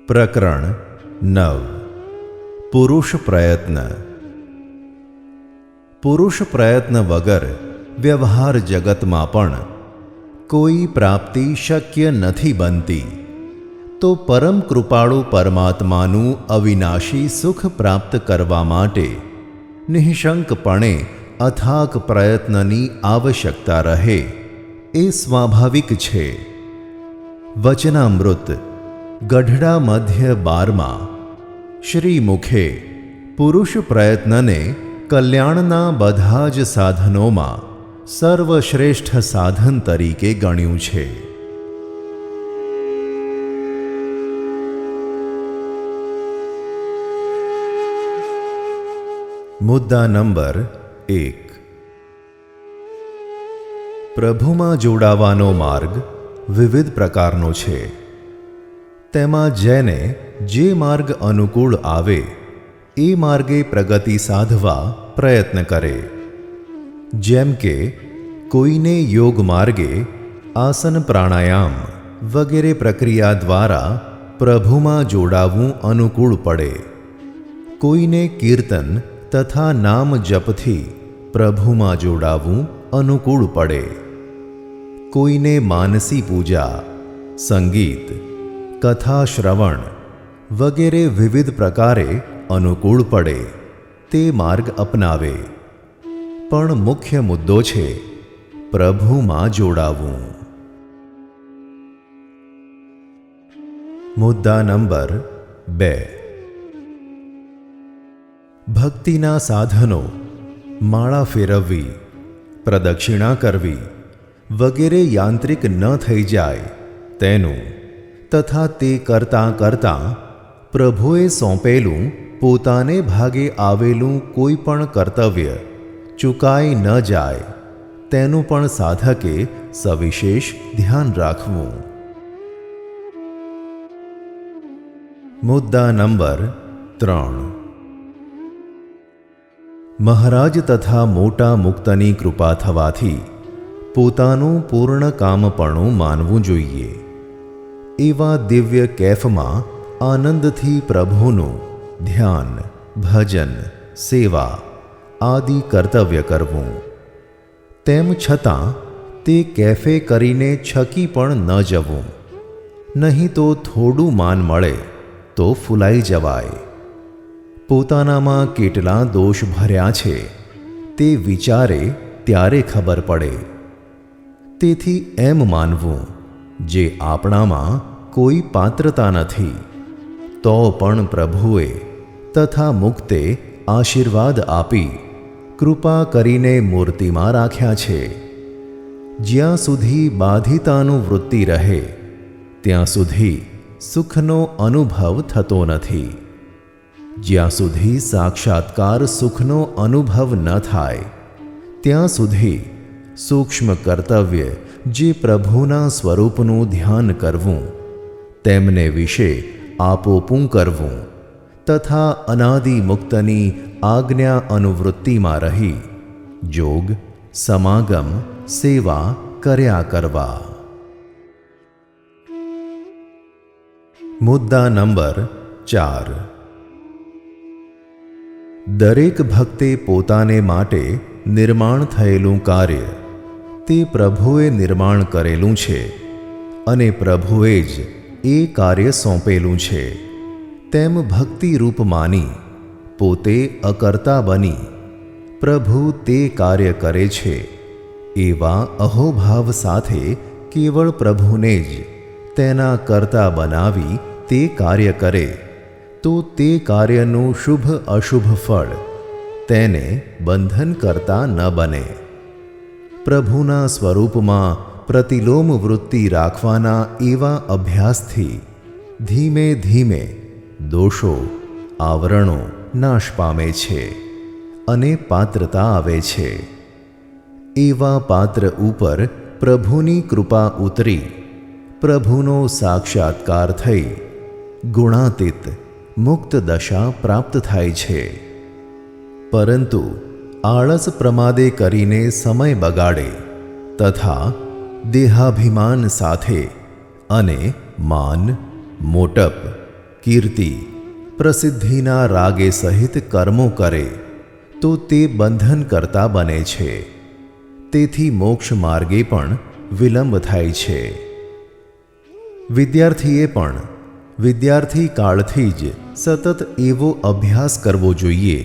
પ્રકરણ 9 પુરુષ પ્રયત્ન. પુરુષ પ્રયત્ન વગર વ્યવહાર જગતમાં પણ કોઈ પ્રાપ્તિ શક્ય નથી બનતી. તો પરમ કૃપાળુ પરમાત્માનું અવિનાશી સુખ પ્રાપ્ત કરવા માટે નિઃશંકપણે અથાક પ્રયત્નની આવશ્યકતા રહે એ સ્વાભાવિક છે. વચનામૃત ગઢડા મધ્ય 12 શ્રી મુખે પુરુષ પ્રયત્નને કલ્યાણના બધા જ સાધનોમાં સર્વશ્રેષ્ઠ સાધન તરીકે ગણ્યું છે. મુદ્દા નંબર 1. પ્રભુમાં જોડાવાનો માર્ગ વિવિધ પ્રકારનો છે. તેમાં જેને જે માર્ગ અનુકૂળ આવે એ માર્ગે પ્રગતિ સાધવા પ્રયત્ન કરે. જેમ કે કોઈને યોગ માર્ગે આસન પ્રાણાયામ વગેરે પ્રક્રિયા દ્વારા પ્રભુમાં જોડાવું અનુકૂળ પડે. કોઈને કીર્તન તથા નામ જપથી પ્રભુમાં જોડાવું અનુકૂળ પડે. કોઈને માનસી પૂજા, સંગીત, કથા શ્રવણ વગેરે વિવિધ પ્રકારે અનુકૂળ પડે તે માર્ગ અપનાવે. પણ મુખ્ય મુદ્દો છે પ્રભુમાં જોડાવું. મુદ્દા નંબર 2. ભક્તિના સાધનો માળા ફેરવવી, પ્રદક્ષિણા કરવી વગેરે યાંત્રિક ન થઈ જાય તેનું તથા તે કરતાં કરતાં પ્રભુએ સોંપેલું પોતાને ભાગે આવેલું કોઈ પણ કર્તવ્ય ચૂકાઈ ન જાય તેનું પણ સાધકે સવિશેષ ધ્યાન રાખવું. મુદ્દા નંબર 3. મહારાજ તથા મોટા મુક્તની કૃપા થવાથી પોતાનું પૂર્ણ કામપણું માનવું જોઈએ. એવા દિવ્ય કેફમાં આનંદથી પ્રભુનું ધ્યાન, ભજન, સેવા આદિ કર્તવ્ય કરવું. તેમ છતાં તે કેફે કરીને છકી પણ ન જવું. નહીં તો થોડું માન મળે તો ફૂલાઈ જવાય. પોતાનામાં કેટલા દોષ ભર્યા છે તે વિચારે ત્યારે ખબર પડે. તેથી એમ માનવું જે આપણામાં કોઈ પાત્રતા નથી તો પણ પ્રભુએ તથા મુક્તે આશીર્વાદ આપી કૃપા કરીને મૂર્તિમાં રાખ્યા છે. જ્યાં સુધી બાધિતાનું વૃત્તિ રહે ત્યાં સુધી સુખનો અનુભવ થતો નથી. જ્યાં સુધી સાક્ષાત્કાર સુખનો અનુભવ ન થાય ત્યાં સુધી સૂક્ષ્મ કર્તવ્ય જે પ્રભુના સ્વરૂપનું ધ્યાન કરવું, તેમને વિશે આપોપું કરવું તથા અનાદિ મુક્તની આજ્ઞા અનુવૃત્તિમાં રહી જોગ, સમાગમ, સેવા કર્યા કરવા. મુદ્દા નંબર 4. દરેક ભક્તે પોતાને માટે નિર્માણ થયેલું કાર્ય તે પ્રભુએ નિર્માણ કરેલું છે અને પ્રભુએ જ એ કાર્ય સોંપેલું છે તેમ ભક્તિરૂપ માની પોતે અકર્તા બની પ્રભુ તે કાર્ય કરે છે એવા અહોભાવ સાથે કેવળ પ્રભુને જ તેના કર્તા બનાવી તે કાર્ય કરે તો તે કાર્યનું શુભ અશુભ ફળ તેને બંધન કરતા ન બને. પ્રભુના સ્વરૂપમાં પ્રતિલોમ વૃત્તિ રાખવાના એવા અભ્યાસથી ધીમે ધીમે દોષો, આવરણો નાશ પામે છે અને પાત્રતા આવે છે. એવા પાત્ર ઉપર પ્રભુની કૃપા ઉતરી પ્રભુનો સાક્ષાત્કાર થઈ ગુણાતીત મુક્ત દશા પ્રાપ્ત થાય છે. પરંતુ આળસ પ્રમાદે કરીને સમય બગાડે તથા દેહાભિમાન સાથે અને માન, મોટપ, કીર્તિ, પ્રસિદ્ધિના રાગે સહિત કર્મો કરે તો તે બંધન કરતા બને છે. તેથી મોક્ષ માર્ગે પણ વિલંબ થાય છે. વિદ્યાર્થીએ પણ વિદ્યાર્થી કાળથી જ સતત એવો અભ્યાસ કરવો જોઈએ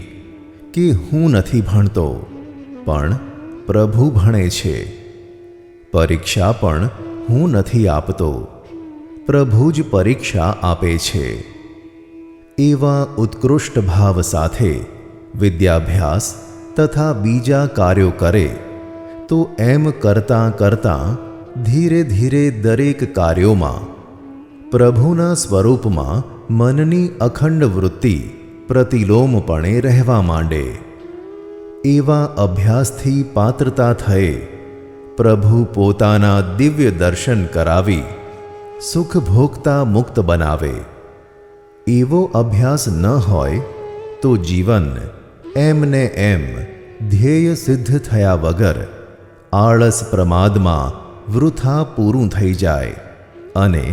કે હું નથી ભણતો, પણ પ્રભુ ભણે છે. પરીક્ષા પણ હું નથી આપતો, પ્રભુ જ પરીક્ષા આપે છે. એવા ઉત્કૃષ્ટ ભાવ સાથે વિદ્યાભ્યાસ તથા બીજા કાર્યો કરે તો એમ કરતાં કરતાં ધીરે ધીરે દરેક કાર્યોમાં પ્રભુના સ્વરૂપમાં મનની અખંડ વૃત્તિ પ્રતિલોમપણે રહેવા માંડે. એવા અભ્યાસથી પાત્રતા થયે પ્રભુ પોતાના દિવ્ય દર્શન કરાવી સુખ ભોગતા મુક્ત બનાવે. એવો અભ્યાસ ન હોય તો જીવન એમને એમ ધ્યેય સિદ્ધ થયા વગર આળસ પ્રમાદમાં વૃથા પૂરું થઈ જાય અને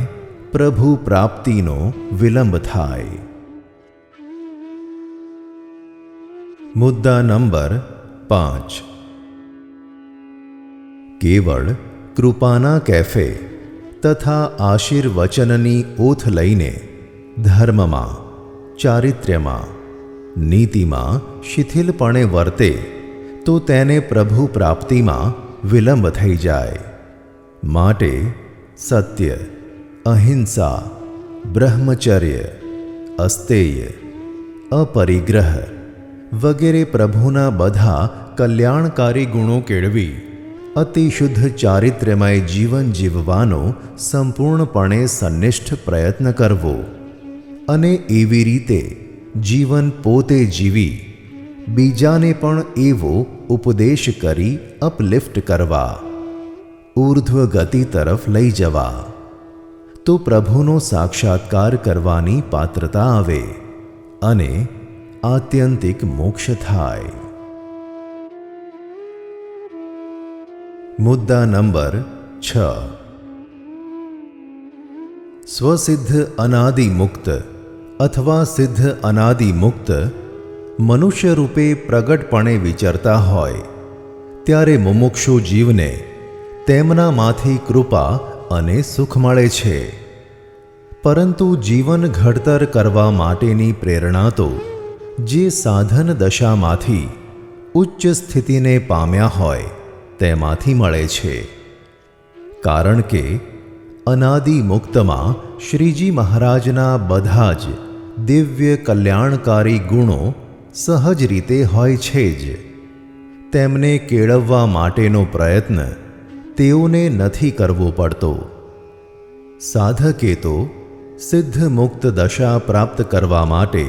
પ્રભુ પ્રાપ્તિનો વિલંબ થાય. મુદ્દા નંબર 5. કેવળ કૃપાના કેફે તથા આશીર્વચનની ઓથ લઈને ધર્મમાં, ચારિત્ર્યમાં, નીતિમાં શિથિલપણે વર્તે તો તેને પ્રભુ પ્રાપ્તિમાં વિલંબ થઈ જાય. માટે સત્ય, અહિંસા, બ્રહ્મચર્ય, અસ્તેય, અપરિગ્રહ વગેરે પ્રભુના બધા કલ્યાણકારી ગુણો કેળવી અતિ શુદ્ધ ચારિત્ર્યમય જીવન જીવવાનો સંપૂર્ણપણે સન્નિષ્ઠ પ્રયત્ન કરવો અને એવી રીતે જીવન પોતે જીવી બીજાને પણ એવો ઉપદેશ કરી અપલિફ્ટ કરવા, ઊર્ધ્વ ગતિ તરફ લઈ જવા, તો પ્રભુનો સાક્ષાત્કાર કરવાની પાત્રતા આવે અને આત્યંતિક મોક્ષ થાય. મુદ્દા નંબર 6. સ્વસિદ્ધ અનાદિ મુક્ત અથવા સિદ્ધ અનાદિ મુક્ત મનુષ્ય રૂપે પ્રગટપણે વિચરતા હોય ત્યારે મુમુક્ષુ જીવને તેમનામાંથી કૃપા અને સુખ મળે છે. પરંતુ જીવન ઘડતર કરવા માટેની પ્રેરણા તો જે સાધન દશામાંથી ઉચ્ચ સ્થિતિને પામ્યા હોય તેમાંથી મળે છે. કારણ કે અનાદિ મુક્તમાં શ્રીજી મહારાજના બધા જ દિવ્ય કલ્યાણકારી ગુણો સહજ રીતે હોય છે જ. તેમને કેળવવા માટેનો પ્રયત્ન તેઓને નથી કરવો પડતો. સાધકે તો સિદ્ધ મુક્ત દશા પ્રાપ્ત કરવા માટે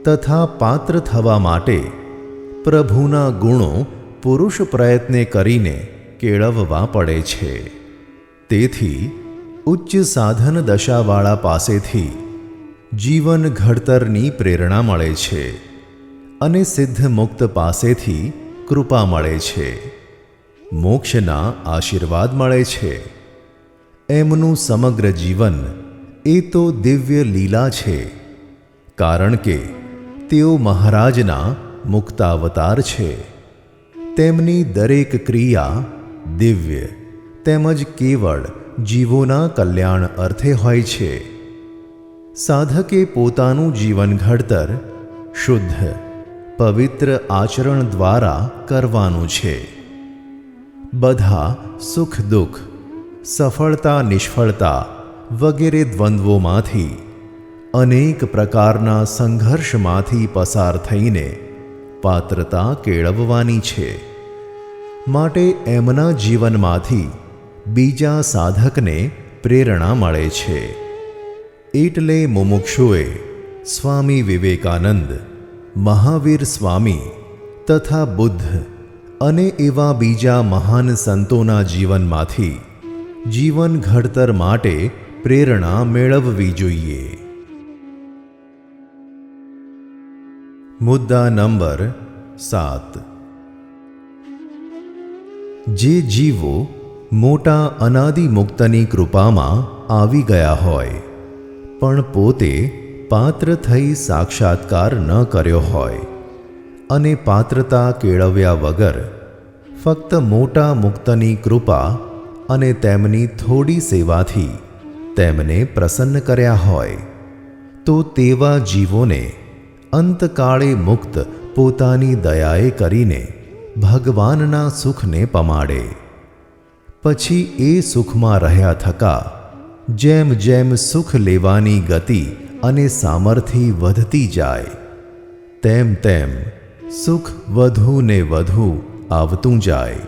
તથા પાત્ર થવા માટે પ્રભુના ગુણો પુરુષ પ્રયત્ને કરીને કેળવવા પડે છે. તેથી ઉચ્ચ સાધન દશાવાળા પાસેથી જીવન ઘડતરની પ્રેરણા મળે છે અને સિદ્ધ મુક્ત પાસેથી કૃપા મળે છે, મોક્ષના આશીર્વાદ મળે છે. એમનું સમગ્ર જીવન એ તો દિવ્ય લીલા છે, કારણ કે તેઓ મહારાજના મુક્તાવતાર છે. તેમની દરેક ક્રિયા દિવ્ય તેમજ કેવળ જીવોના કલ્યાણ અર્થે હોય છે. સાધકે પોતાનું જીવન ઘડતર શુદ્ધ પવિત્ર આચરણ દ્વારા કરવાનું છે. બધા સુખ દુઃખ, સફળતા નિષ્ફળતા વગેરે દ્વંદ્વોમાંથી, અનેક પ્રકારના સંઘર્ષમાંથી પસાર થઈને પાત્રતા કેળવવાની છે. માટે એમના જીવનમાંથી બીજા સાધકને પ્રેરણા મળે છે. એટલે મુમુક્ષુએ સ્વામી વિવેકાનંદ, મહાવીર સ્વામી તથા બુદ્ધ અને એવા બીજા મહાન સંતોના જીવનમાંથી જીવન ઘડતર માટે પ્રેરણા મેળવવી જોઈએ. મુદ્દા નંબર 7. જે જીવો મોટા અનાદિ મુક્તની કૃપામાં આવી ગયા હોય પણ પોતે પાત્ર થઈ સાક્ષાત્કાર ન કર્યો હોય અને પાત્રતા કેળવ્યા વગર ફક્ત મોટા મુક્તની કૃપા અને તેમની થોડી સેવાથી તેમને પ્રસન્ન કર્યા હોય તો તેવા જીવોને અંતકાળે મુક્ત પોતાની દયાએ કરીને ભગવાનના સુખને પમાડે. પછી એ સુખમાં રહ્યા થકા જેમ જેમ સુખ લેવાની ગતિ અને સામર્થ્ય વધતી જાય તેમ તેમ સુખ વધુ ને વધુ આવતું જાય.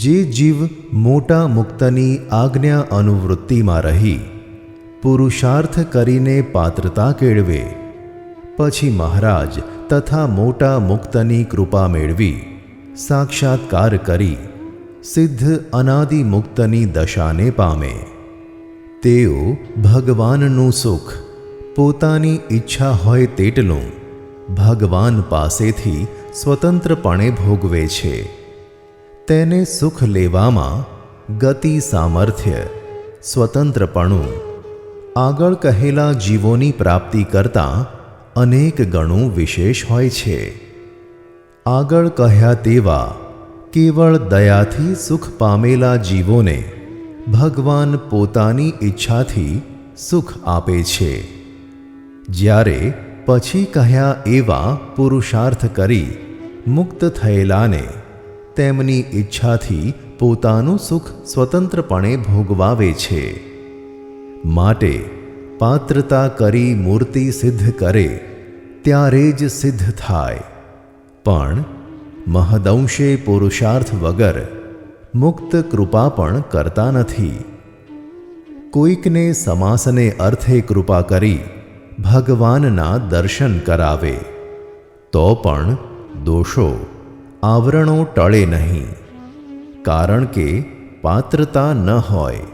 જે જીવ મોટા મુક્તની આજ્ઞા અનુવૃત્તિમાં રહી પુરુષાર્થ કરીને પાત્રતા કેળવે પછી મહારાજ તથા મોટા મુક્તની કૃપા મેળવી સાક્ષાત્કાર કરી સિદ્ધ અનાદિ મુક્તની દશાને પામે. તેઓ ભગવાનનું સુખ પોતાની ઈચ્છા હોય તેટલું ભગવાન પાસેથી સ્વતંત્રપણે ભોગવે છે. તેને સુખ લેવામાં ગતિ, સામર્થ્ય, સ્વતંત્રપણું આગળ કહેલા જીવોની પ્રાપ્તિ કરતાં અનેક ગણું વિશેષ હોય છે. આગળ કહ્યા તેવા કેવળ દયાથી સુખ પામેલા જીવોને ભગવાન પોતાની ઈચ્છાથી સુખ આપે છે. જ્યારે પછી કહ્યા એવા પુરુષાર્થ કરી મુક્ત થયેલાને તેમની ઈચ્છાથી પોતાનું સુખ સ્વતંત્રપણે ભોગવાવે છે. માટે પાત્રતા કરી મૂર્તિ સિદ્ધ કરે ત્યારે જ સિદ્ધ થાય. પણ મહદંશે પુરુષાર્થ વગર મુક્ત કૃપા પણ કરતા નથી. કોઈકને સમાસને અર્થે કૃપા કરી ભગવાનના દર્શન કરાવે તો પણ દોષો, આવરણો ટળે નહીં, કારણ કે પાત્રતા ન હોય.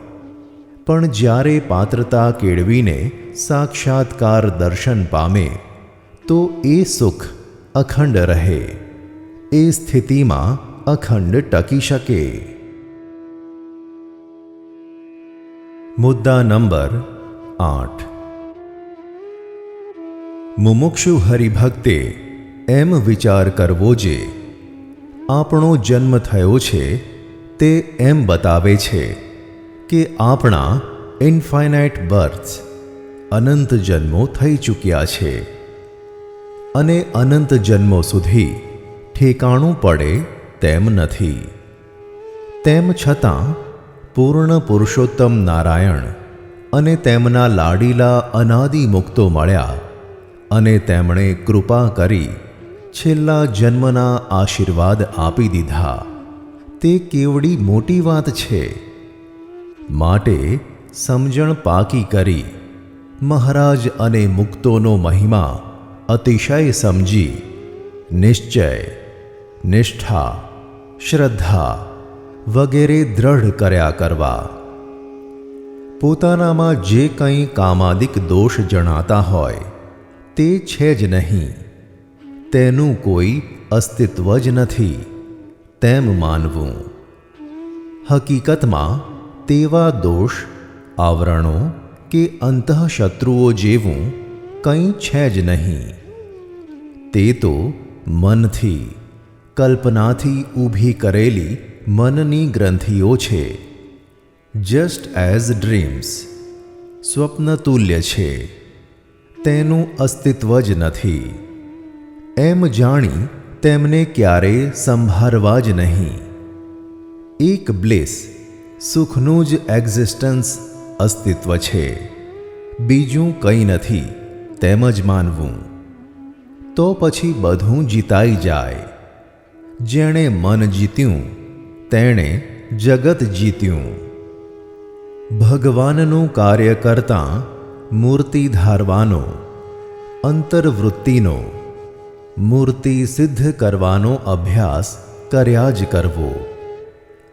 પણ જ્યારે પાત્રતા કેળવીને સાક્ષાત્કાર દર્શન પામે તો એ સુખ અખંડ રહે, એ સ્થિતિમાં અખંડ ટકી શકે. મુદ્દા નંબર 8. મુમુક્ષુ હરિભક્તે એમ વિચાર કરવો જે આપણો જન્મ થયો છે તે એમ બતાવે છે કે આપણા ઇન્ફાઇનાઇટ બર્થ્સ અનંત જન્મો થઈ ચૂક્યા છે અને અનંત જન્મો સુધી ઠેકાણું પડે તેમ નથી. તેમ છતાં પૂર્ણ પુરુષોત્તમ નારાયણ અને તેમના લાડીલા અનાદિ મુક્તો મળ્યા અને તેમણે કૃપા કરી છેલ્લા જન્મના આશીર્વાદ આપી દીધા. તે કેવડી મોટી વાત છે. માટે સમજણ પાકી કરી મહારાજ અને મુક્તોનો મહિમા અતિશય સમજી નિશ્ચય, નિષ્ઠા, શ્રદ્ધા વગેરે દ્રઢ કર્યા કરવા. પોતાનામાં જે કંઈ કામાદિક દોષ જણાતા હોય તે છે જ નહીં, તેનું કોઈ અસ્તિત્વ જ નથી તેમ માનવું. હકીકતમાં તેવા દોષ, આવરણો કે અંતઃશત્રુઓ જેવું કંઈ છે જ નહીં. તે તો મનથી, કલ્પનાથી ઊભી કરેલી મનની ગ્રંથિઓ છે. જસ્ટ એઝ ડ્રીમ્સ સ્વપ્નતુલ્ય છે, તેનું અસ્તિત્વ જ નથી એમ જાણી તેમને ક્યારેય સંભાળવા જ નહીં. એક બ્લિસ, સુખનું જ એક્ઝિસ્ટન્સ અસ્તિત્વ છે, બીજું કંઈ નથી તેમ જ માનવું. તો પછી બધું જીતાઈ જાય. જેણે મન જીત્યું તેણે જગત જીત્યું. ભગવાનનું કાર્ય કરતાં મૂર્તિ ધારવાનો, અંતર્વૃત્તિનો, મૂર્તિ સિદ્ધ કરવાનો અભ્યાસ કર્યા જ કરવો.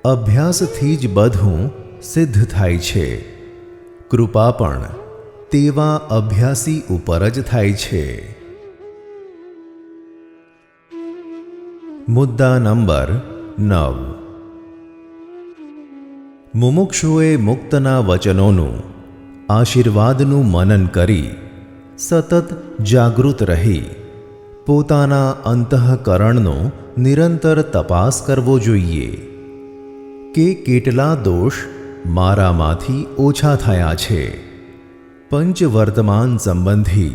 અભ્યાસથી જ બધું સિદ્ધ થાય છે. કૃપા પણ તેવા અભ્યાસી ઉપર જ થાય છે. મુદ્દા નંબર 9. મુમુક્ષુએ મુક્તના વચનોનું, આશીર્વાદનું મનન કરી સતત જાગૃત રહી પોતાના અંતઃકરણનો નિરંતર તપાસ કરવો જોઈએ કે કેટલા દોષ મારામાંથી ઓછા થયા છે. પંચવર્તમાન સંબંધી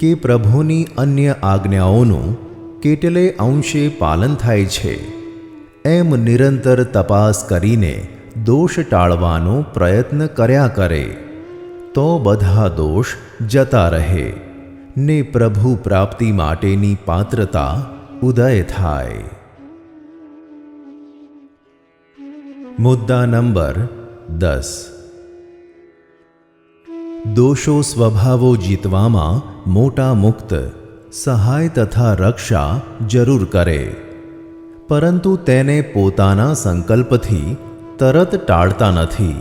કે પ્રભુની અન્ય આજ્ઞાઓનું કેટલે અંશે પાલન થાય છે એમ નિરંતર તપાસ કરીને દોષ ટાળવાનો પ્રયત્ન કર્યા કરે તો બધા દોષ જતા રહે ને પ્રભુ પ્રાપ્તિ માટેની પાત્રતા ઉદય થાય. મુદ્દા નંબર 10. દોષો સ્વભાવો જીતવામાં મોટા મુક્ત સહાય તથા રક્ષા જરૂર કરે, પરંતુ તેને પોતાના સંકલ્પથી તરત ટાળતા નથી.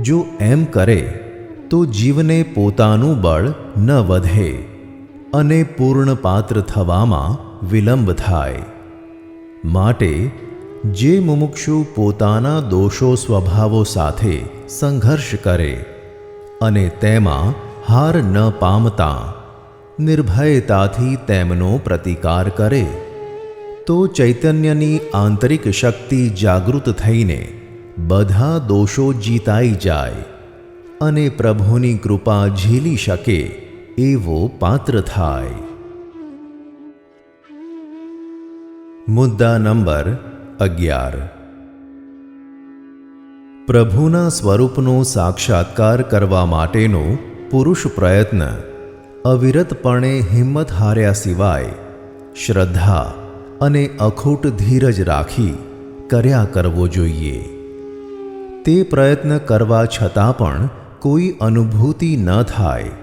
જો એમ કરે તો જીવને પોતાનું બળ ન વધે અને પૂર્ણ પાત્ર થવામાં વિલંબ થાય. માટે જે મુમુક્ષુ પોતાના દોષો સ્વભાવો સાથે સંઘર્ષ કરે અને તેમાં હાર ન પામતા નિર્ભયતાથી તેમનો પ્રતિકાર કરે તો ચૈતન્યની આંતરિક શક્તિ જાગૃત થઈને બધા દોષો જીતાઈ જાય અને પ્રભુની કૃપા ઝીલી શકે એવો પાત્ર થાય. મુદ્દા નંબર 11. પ્રભુના સ્વરૂપનો સાક્ષાત્કાર કરવા માટેનો પુરુષ પ્રયત્ન અવિરતપણે હિંમત હાર્યા સિવાય શ્રદ્ધા અને અખૂટ ધીરજ રાખી કર્યા કરવો જોઈએ. તે પ્રયત્ન કરવા છતાં પણ કોઈ અનુભૂતિ ન થાય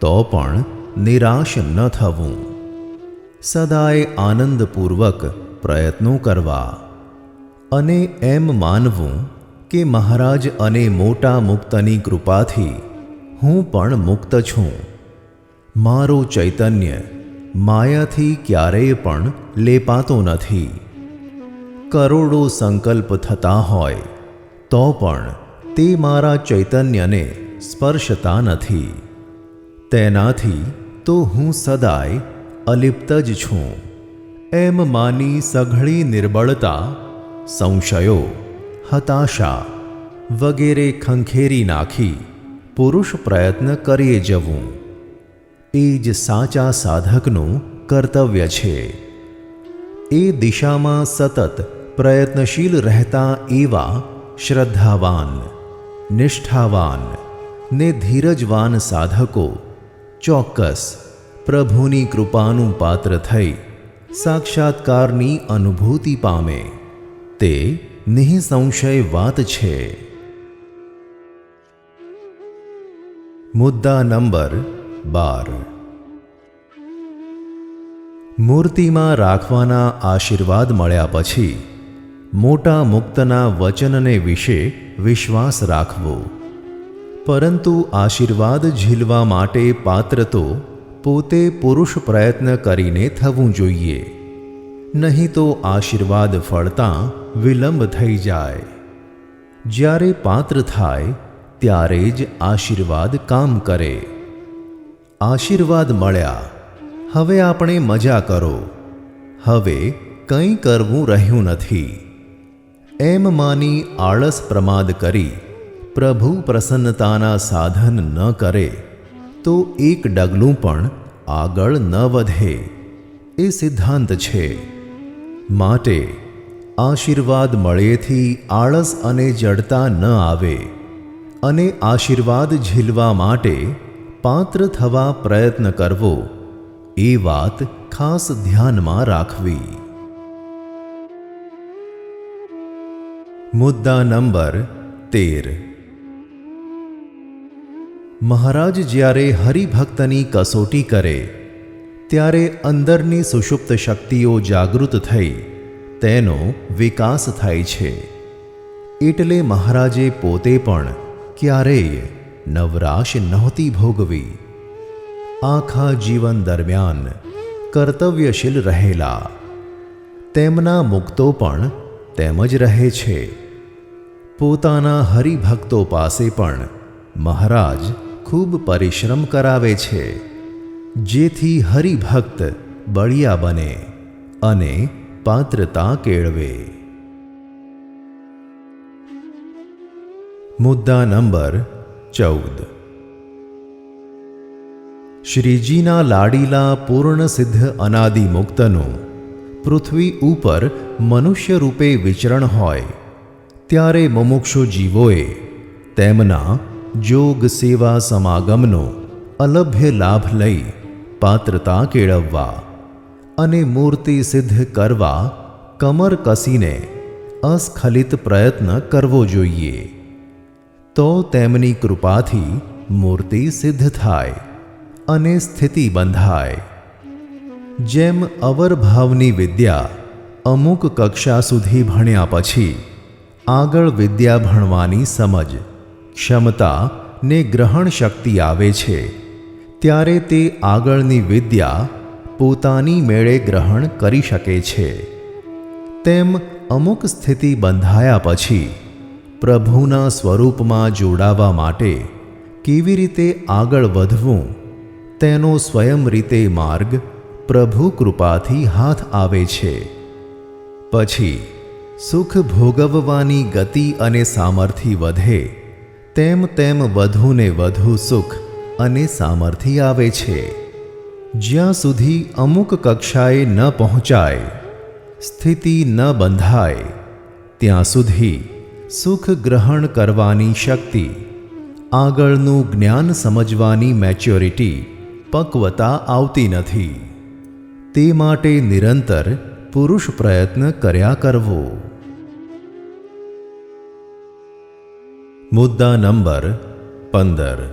તો પણ નિરાશ ન થવું. સદાય આનંદપૂર્વક પ્રયત્નો કરવા અને એમ માનવું કે મહારાજ અને મોટા મુક્તની કૃપાથી હું પણ મુક્ત છું. મારો ચૈતન્ય માયાથી ક્યારેય પણ લેપાતો નથી. કરોડો સંકલ્પ થતા હોય તો પણ તે મારા ચૈતન્યને સ્પર્શતા નથી. તેનાથી તો હું સદાય અલિપ્ત જ છું એમ માની સઘળી નિર્બળતા, સંશયો, હતાશા વગેરે ખંખેરી નાખી પુરુષ પ્રયત્ન કરીએ જવું એ જ સાચા સાધકનું કર્તવ્ય છે. એ દિશામાં સતત પ્રયત્નશીલ રહેતા એવા શ્રદ્ધાવાન, નિષ્ઠાવાન ને ધીરજવાન સાધકો ચોક્કસ પ્રભુની કૃપાનું પાત્ર થઈ સાક્ષાત્કારની અનુભૂતિ પામે તે નિઃસંશય વાત છે. મુદ્દા નંબર 12. મૂર્તિમાં રાખવાના આશીર્વાદ મળ્યા પછી મોટા મુક્તના વચનને વિશે વિશ્વાસ રાખવો, પરંતુ આશીર્વાદ ઝીલવા માટે પાત્ર તો પોતે પુરુષ પ્રયત્ન કરીને થવું જોઈએ, નહીં તો આશીર્વાદ ફળતાં વિલંબ થઈ જાય. જ્યારે પાત્ર થાય ત્યારે જ આશીર્વાદ કામ કરે. આશીર્વાદ મળ્યા, હવે આપણે મજા કરો, હવે કંઈ કરવું રહ્યું નથી એમ માની આળસ પ્રમાદ કરી પ્રભુ પ્રસન્નતાના સાધન ન કરે તો એક ડગલું પણ આગળ ન વધે એ સિદ્ધાંત છે. માટે આશીર્વાદ મળેથી આળસ અને જડતા ન આવે અને આશીર્વાદ ઝીલવા માટે પાત્ર થવા પ્રયત્ન કરવો એ વાત ખાસ ધ્યાનમાં રાખવી. મુદ્દા નંબર 13. મહારાજ જ્યારે હરિભક્તની કસોટી કરે ત્યારે અંદરની સુષુપ્ત શક્તિઓ જાગૃત થઈ તેનો વિકાસ થાય છે. એટલે મહારાજે પોતે પણ ક્યારેય નવરાશ નહોતી ભોગવી. આખા જીવન દરમિયાન કર્તવ્યશીલ રહેલા. તેમના મુક્તો પણ તેમ જ રહે છે. પોતાના હરિભક્તો પાસે પણ મહારાજ ખૂબ પરિશ્રમ કરાવે છે, જેથી હરિભક્ત બળિયા બને અને પાત્રતા કેળવે. મુદ્દા નંબર 14. શ્રીજીના લાડીલા પૂર્ણ સિદ્ધ અનાદિ મુક્તનું પૃથ્વી ઉપર મનુષ્ય રૂપે વિચરણ હોય ત્યારે મુમુક્ષુ જીવોએ તેમના જોગ સેવા સમાગમનો અલભ્ય લાભ લઈ પાત્રતા કેળવવા અને મૂર્તિ સિદ્ધ કરવા કમર કસીને અસ્ખલિત પ્રયત્ન કરવો જોઈએ. તો તેમની કૃપાથી મૂર્તિ સિદ્ધ થાય અને સ્થિતિ બંધાય. જેમ અવરભાવની વિદ્યા અમુક કક્ષા સુધી ભણ્યા પછી આગળ વિદ્યા ભણવાની સમજ, ક્ષમતા ને ગ્રહણ શક્તિ આવે છે, ત્યારે તે આગળની વિદ્યા પોતાની મેળે ગ્રહણ કરી શકે છે. તેમ અમુક સ્થિતિ બંધાયા પછી પ્રભુના સ્વરૂપમાં જોડાવા માટે કેવી રીતે આગળ વધવું તેનો સ્વયં રીતે માર્ગ પ્રભુ કૃપાથી હાથ આવે છે. પછી સુખ ભોગવવાની ગતિ અને સામર્થ્ય વધે તેમ તેમ વધુને વધુ સુખ અને સામર્થ્ય આવે છે. જ્યાં સુધી અમુક કક્ષાએ ન પહોંચાય, સ્થિતિ ન બંધાય, ત્યાં સુધી સુખ ગ્રહણ કરવાની શક્તિ, આગળનું જ્ઞાન સમજવાની મેચ્યોરિટી, પક્વતા આવતી નથી. તે માટે નિરંતર પુરુષ પ્રયત્ન કર્યા કરવો. મુદ્દા નંબર 15.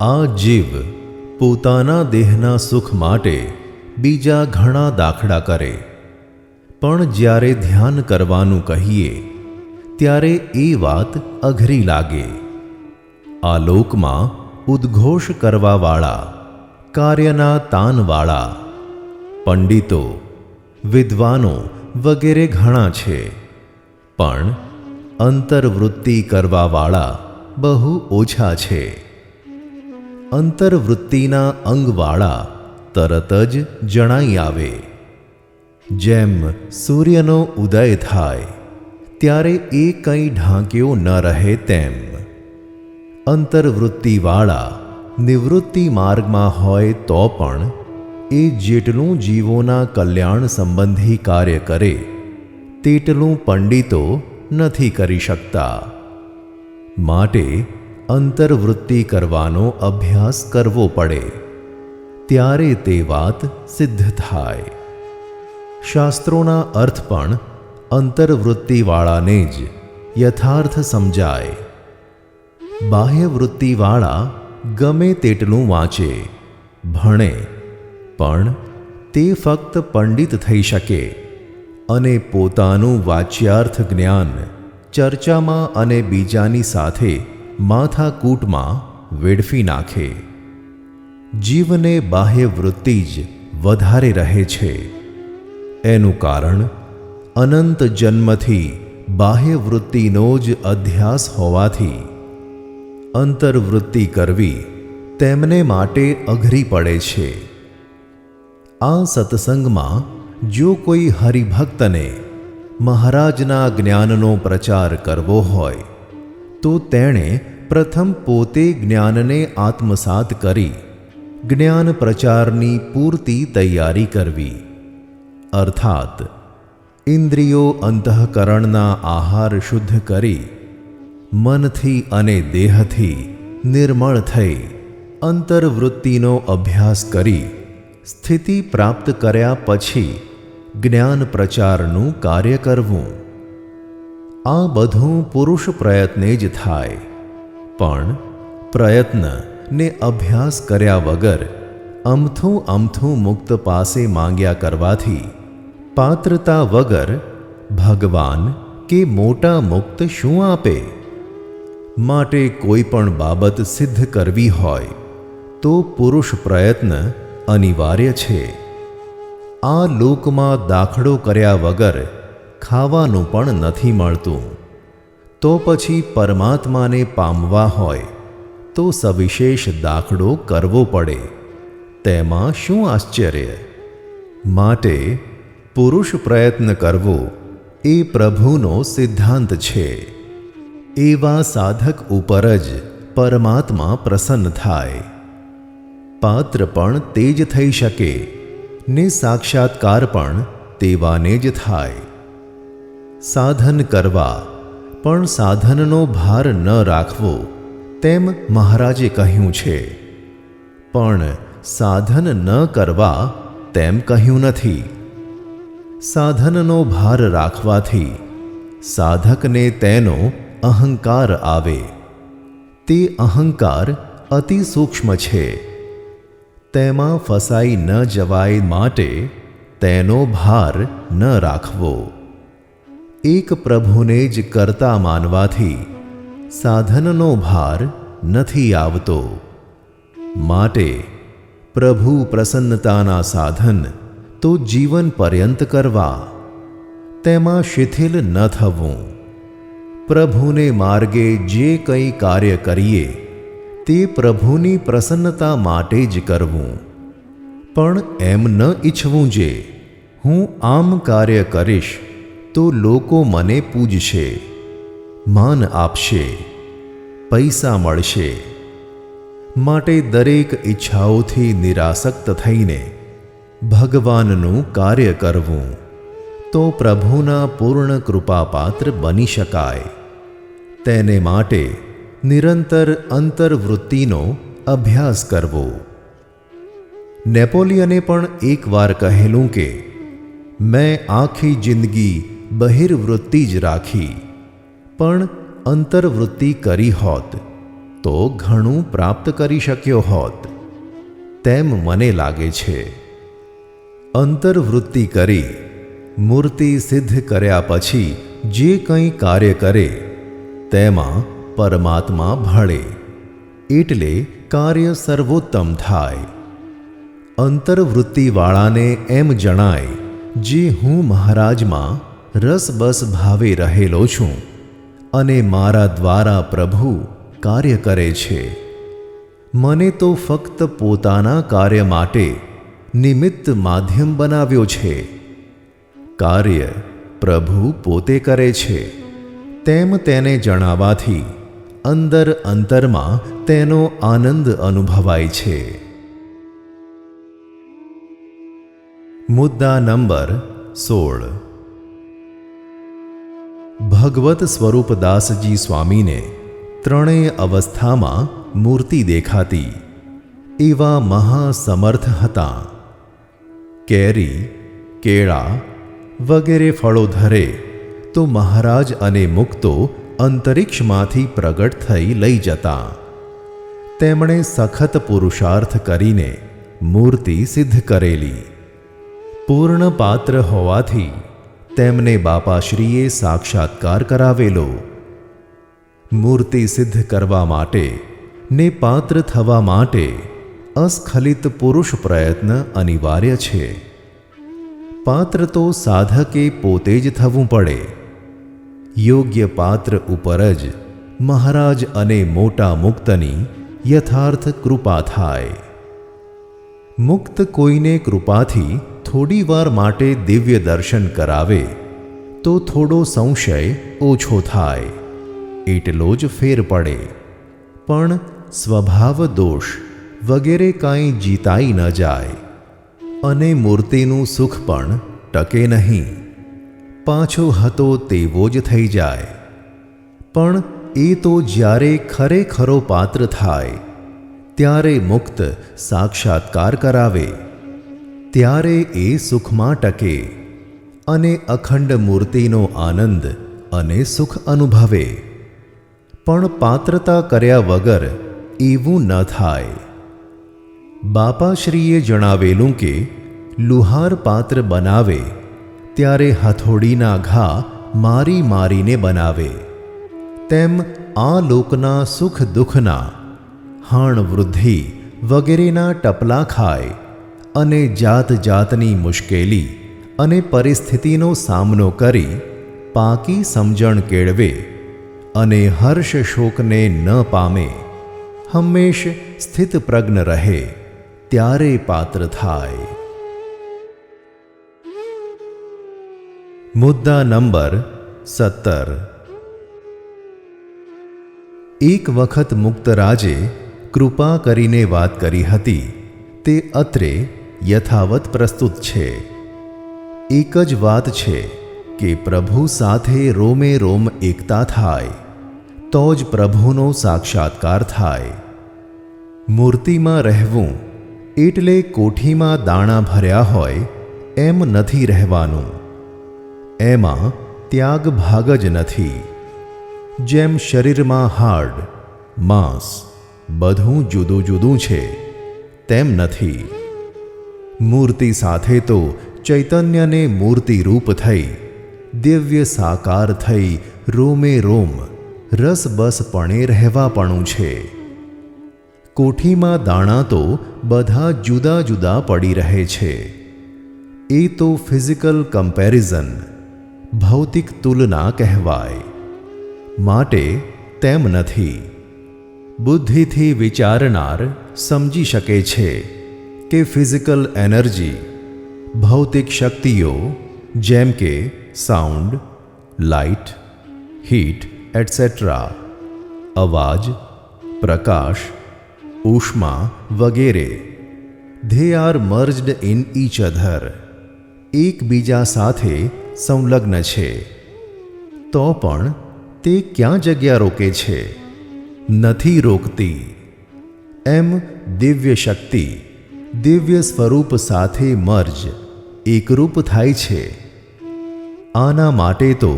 આ જીવ પોતાના દેહના સુખ માટે બીજા ઘણા દાખલા કરે, પણ જ્યારે ધ્યાન કરવાનું કહીએ ત્યારે એ વાત અઘરી લાગે. આ લોકમાં ઉદ્ઘોષ કરવાવાળા, કાર્યના તાનવાળા, પંડિતો, વિદ્વાનો વગેરે ઘણા છે, પણ અંતર્વૃત્તિ કરવાવાળા બહુ ઓછા છે. અંતર્વૃત્તિના અંગવાળા તરત જ જણાઈ આવે. જેમ સૂર્યનો ઉદય થાય ત્યારે એ કંઈ ઢાંક્યો ન રહે તેમ અંતર્વૃત્તિવાળા નિવૃત્તિ માર્ગમાં હોય તો પણ એ જેટલું જીવોના કલ્યાણ સંબંધી કાર્ય કરે તેટલું પંડિતો નથી કરી શકતા. માટે અંતર્વૃત્તિ કરવાનો અભ્યાસ કરવો પડે, ત્યારે તે વાત સિદ્ધ થાય. શાસ્ત્રોના અર્થ પણ અંતર્વૃત્તિવાળાને જ યથાર્થ સમજાય. બાહ્યવૃત્તિવાળા ગમે તેટલું વાંચે, ભણે, પણ તે ફક્ત પંડિત થઈ શકે અને પોતાનું વાચ્યાર્થ જ્ઞાન ચર્ચામાં અને બીજાની સાથે માથાકૂટમાં વેડફી નાખે. જીવને બાહ્યવૃત્તિ જ વધારે રહે છે. એનું કારણ અનંત જન્મથી બાહ્યવૃત્તિનો જ અધ્યાસ હોવાથી અંતર્વૃત્તિ કરવી તેમને માટે અઘરી પડે છે. આ સત્સંગમાં જો કોઈ હરિભક્તને મહારાજના જ્ઞાનનો પ્રચાર કરવો હોય તો તેણે પ્રથમ પોતે જ્ઞાનને આત્મસાત કરી જ્ઞાન પ્રચારની પૂરતી તૈયારી કરવી. અર્થાત ઇન્દ્રિયો અંતઃકરણના આહાર શુદ્ધ કરી મનથી અને દેહથી નિર્મળ થઈ અંતર્વૃત્તિનો અભ્યાસ કરી સ્થિતિ પ્રાપ્ત કર્યા પછી જ્ઞાન પ્રચારનું કાર્ય કરવું. આ બધું પુરુષ પ્રયત્ને જ થાય, પણ પ્રયત્ન ને અભ્યાસ કર્યા વગર અમથું મુક્ત પાસે માંગ્યા કરવાથી પાત્રતા વગર ભગવાન કે મોટા મુક્ત શું આપે? માટે કોઈ પણ બાબત સિદ્ધ કરવી હોય તો પુરુષ પ્રયત્ન અનિવાર્ય છે. આ લોકમાં દાખલો કર્યા વગર ખાવાનું પણ નથી મળતું, તો પછી પરમાત્માને પામવા હોય તો સવિશેષ દાખલો કરવો પડે, તેમાં શું આશ્ચર્ય? માટે પુરુષ પ્રયત્ન કરવો એ પ્રભુનો સિદ્ધાંત છે. એવા સાધક ઉપર જ પરમાત્મા પ્રસન્ન થાય. પાત્ર પણ તે જ થઈ શકે ને સાક્ષાત્કાર પણ તેવાને જ થાય. સાધન કરવા પણ સાધનનો ભાર ન રાખવો તેમ મહારાજે કહ્યું છે, પણ સાધન ન કરવા તેમ કહ્યું નથી. સાધનનો ભાર રાખવાથી સાધકને તેનો અહંકાર આવે. તે અહંકાર અતિ સૂક્ષ્મ છે. તેમાં ફસાઈ ન જવાય માટે તેનો ભાર ન રાખવો. એક પ્રભુને જ કરતા માનવાથી સાધનનો ભાર નથી આવતો. માટે પ્રભુ પ્રસન્નતાના સાધન તો જીવન પર્યંત કરવા, તેમાં શિથિલ ન થવું. પ્રભુને માર્ગે જે કંઈ કાર્ય કરીએ તે પ્રભુની પ્રસન્નતા માટે જ કરવું. પણ એમ ન ઈચ્છવું જે હું આમ કાર્ય કરીશ તો લોકો મને પૂજશે, માન આપશે, પૈસા મળશે. માટે દરેક ઈચ્છાઓથી નિરાસક્ત થઈને ભગવાનનું કાર્ય કરવું, તો પ્રભુના પૂર્ણ કૃપાપાત્ર બની શકાય. તેને માટે નિરંતર અંતર્વૃત્તિનો અભ્યાસ કરવો. નેપોલિયને પણ એકવાર કહેલું કે મેં આખી જિંદગી બહિર્વૃત્તિ જ રાખી, પણ અંતર્વૃત્તિ કરી હોત તો ઘણું પ્રાપ્ત કરી શક્યો હોત, તેમ મને લાગે છે. અંતર્વૃત્તિ કરી મૂર્તિ સિદ્ધ કર્યા પછી જે કંઈ કાર્ય કરે તેમાં પરમાત્મા ભળે, એટલે કાર્ય સર્વોત્તમ થાય. અંતર્વૃત્તિવાળાને એમ જણાય જે હું મહારાજમાં રસબસ ભાવે રહેલો છું અને મારા દ્વારા પ્રભુ કાર્ય કરે છે. મને તો ફક્ત પોતાના કાર્ય માટે નિમિત્ત માધ્યમ બનાવ્યો છે. કાર્ય પ્રભુ પોતે કરે છે તેમ તેને જણાવાથી અંદર અંતરમાં તેનો આનંદ અનુભવાય છે. મુદ્દા નંબર 16. ભગવત સ્વરૂપદાસજી સ્વામીને ત્રણેય અવસ્થામાં મૂર્તિ દેખાતી એવા મહાસમર્થ હતા. કેરી, કેળા વગેરે ફળો ધરે તો મહારાજ અને મુક્તો અંતરિક્ષમાંથી પ્રગટ થઈ લઈ જતા. તેમણે સખત પુરુષાર્થ કરીને મૂર્તિ સિદ્ધ કરેલી. પૂર્ણ પાત્ર હોવાથી તેમને બાપાશ્રીએ સાક્ષાત્કાર કરાવેલો. મૂર્તિ સિદ્ધ કરવા માટે ને પાત્ર થવા માટે અસ્ખલિત પુરુષ પ્રયત્ન અનિવાર્ય છે. પાત્ર તો સાધકે પોતે જ થવું પડે. યોગ્ય પાત્ર ઉપર જ મહારાજ અને મોટા મુક્તની યથાર્થ કૃપા થાય. મુક્ત કોઈને કૃપાથી થોડી વાર માટે દિવ્ય દર્શન કરાવે તો થોડો સંશય ઓછો થાય, એટલો જ ફેર પડે. પણ સ્વભાવ દોષ વગેરે કાંઈ જીતાઈ ન જાય અને મૂર્તિનું સુખ પણ ટકે નહીં. પાછો હતો તેવો જ થઈ જાય. પણ એ તો જ્યારે ખરેખરો પાત્ર થાય ત્યારે મુક્ત સાક્ષાત્કાર કરાવે, ત્યારે એ સુખમાં ટકે અને અખંડ મૂર્તિનો આનંદ અને સુખ અનુભવે. પણ પાત્રતા કર્યા વગર એવું ન થાય. બાપાશ્રીએ જણાવેલું કે લુહાર પાત્ર બનાવે ત્યારે હથોડીના ઘા મારી મારીને બનાવે, તેમ આ લોકના સુખ દુઃખના હાણ વૃદ્ધિ વગેરેના ટપલા ખાય અને જાત જાતની મુશ્કેલી અને પરિસ્થિતિનો સામનો કરી પાકી સમજણ કેળવે અને હર્ષ શોકને ન પામે, હંમેશ સ્થિત પ્રજ્ઞ રહે, ત્યારે પાત્ર થાય. મુદ્દા નંબર 17. એક વખત મુક્તરાજે કૃપા કરીને વાત કરી હતી તે અત્રે યથાવત પ્રસ્તુત છે. એક જ વાત છે કે પ્રભુ સાથે રોમે રોમ એકતા થાય તો જ પ્રભુનો સાક્ષાત્કાર થાય. મૂર્તિમાં રહેવું એટલે કોઠીમાં દાણા ભર્યા હોય એમ નથી રહેવાનું. એમાં ત્યાગ ભાગ જ નથી. જેમ શરીરમાં હાડ, માંસ બધું જુદું જુદું છે તેમ નથી. મૂર્તિ સાથે તો ચૈતન્યને મૂર્તિરૂપ થઈ, દિવ્ય સાકાર થઈ રોમે રોમ રસબસપણે રહેવાપણું છે. કોઠીમાં દાણા તો બધા જુદા જુદા પડી રહે છે. એ તો ફિઝિકલ કમ્પેરિઝન, ભૌતિક તુલના કહેવાય. માટે તેમ નથી. બુદ્ધિથી વિચારનાર સમજી શકે છે કે ફિઝિકલ એનર્જી, ભૌતિક શક્તિઓ જેમ કે સાઉન્ડ, લાઇટ, હીટ એટસેટ્રા, અવાજ, પ્રકાશ, ઉષ્મા વગેરે, they are merged in each other, એકબીજા સાથે સંલગ્ન છે. તો પણ તે ક્યાં જગ્યા રોકે છે? નથી રોકતી. એમ દિવ્ય શક્તિ દિવ્ય સ્વરૂપ સાથે મર્જ એકરૂપ થાય છે. આના માટે તો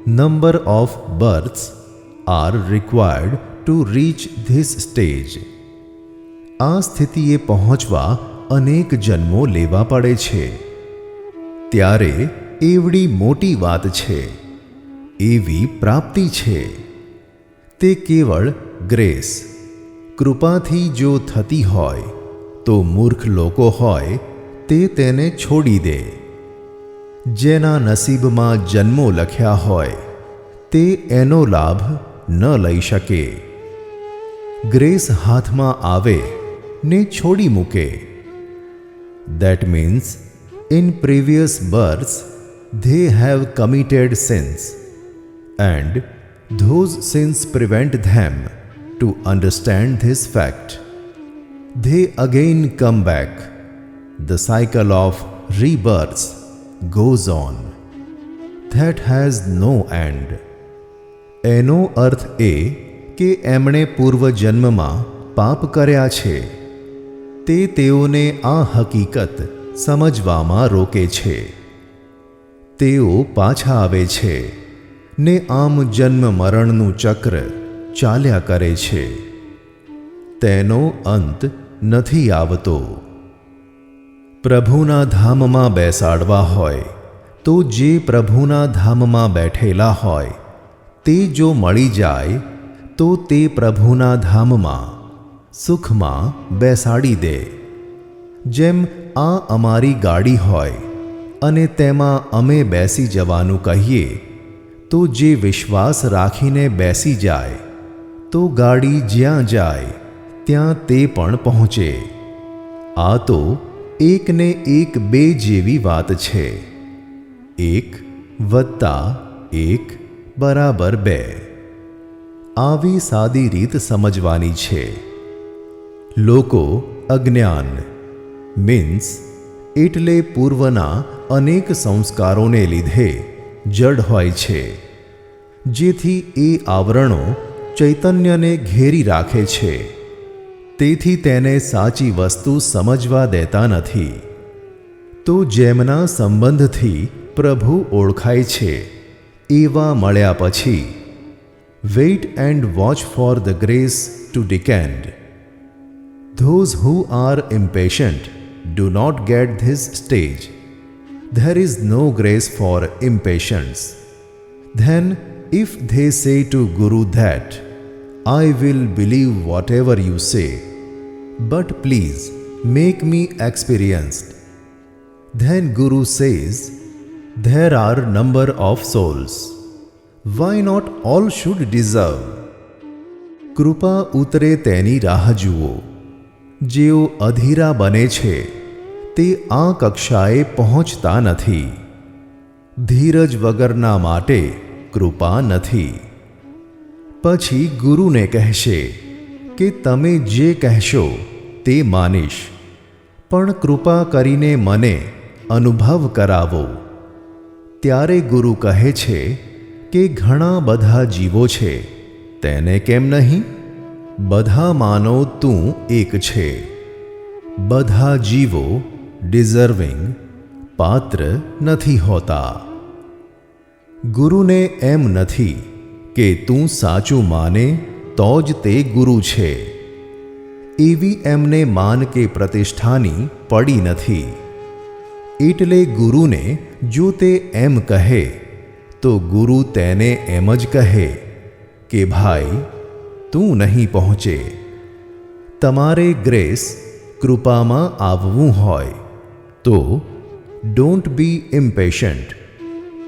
number of births are required to reach this stage. આ સ્થિતિએ પહોંચવા અનેક જન્મો લેવા પડે છે. ત્યારે એવડી મોટી વાત છે, એવી પ્રાપ્તિ છે. તે કેવળ ગ્રેસ, કૃપાથી જો થતી હોય તો મૂર્ખ લોકો હોય તે તેને છોડી દે. જેના નસીબમાં જન્મો લખ્યા હોય તે એનો લાભ ન લઈ શકે. ગ્રેસ હાથમાં આવે ને છોડી મૂકે. That means in previous births they have committed sins, and those sins prevent them to understand this fact. They again come back. The cycle of rebirths goes on. That has no end. એનો અર્થ એ કે એમણે પૂર્વજન્મમાં પાપ કર્યા છે તે તેઓને આ હકીકત સમજવામાં રોકે છે. તેઓ પાછા આવે છે ને આમ જન્મ મરણનું ચક્ર ચાલ્યા કરે છે. તેનો અંત નથી આવતો. પ્રભુના ધામમાં બેસાડવા હોય તો જે પ્રભુના ધામમાં બેઠેલા હોય તે જો મળી જાય તો તે પ્રભુના ધામમાં સુખમાં બેસાડી દે. જેમ આ અમારી ગાડી હોય અને તેમાં અમે બેસી જવાનું કહીએ તો જે વિશ્વાસ રાખીને બેસી જાય તો ગાડી જ્યાં જાય ત્યાં તે પણ પહોંચે. આ તો એકને એક બે જેવી વાત છે. 1 + 1 = 2. આવી સાદી રીત સમજવાની છે. લોકો અજ્ઞાન મીન્સ એટલે પૂર્વના અનેક સંસ્કારોને લીધે જડ હોય છે, જેથી એ આવરણો ચૈતન્યને ઘેરી રાખે છે. તેથી તેને સાચી વસ્તુ સમજવા દેતા નથી. તો જેમના સંબંધથી પ્રભુ ઓળખાય છે એવા મળ્યા પછી wait and watch for the grace to descend. Those who are impatient do not get this stage. There is no grace for impatience. Then, if they say to Guru that, I will believe whatever you say, but please make me experienced. Then Guru says, there are number of souls. Why not all should deserve? કૃપા ઉતરે તેની રાહ જુઓ. જેઓ અધીરા બને છે તે આ કક્ષાએ પહોંચતા નથી. ધીરજ વગરના માટે કૃપા નથી. પછી ગુરુને કહેશે કે તમે જે કહેશો તે માનીશ, પણ કૃપા કરીને મને અનુભવ કરાવો. ત્યારે ગુરુ કહે છે કે ઘણા બધા જીવો છે, તેને કેમ નહીં? બધા માનો તું એક છે. બધા જીવો ડિઝર્વિંગ, પાત્ર નથી હોતા. ગુરુને એમ નથી કે તું સાચું માને તો જ તે ગુરુ છે. એવી એમને માન કે પ્રતિષ્ઠાની પડી નથી. એટલે ગુરુને જો તે એમ કહે તો ગુરુ તેને એમ જ કહે કે ભાઈ તું નહીં પહોંચે. તમારે ગ્રેસ કૃપામાં આવવું હોય તો don't be impatient.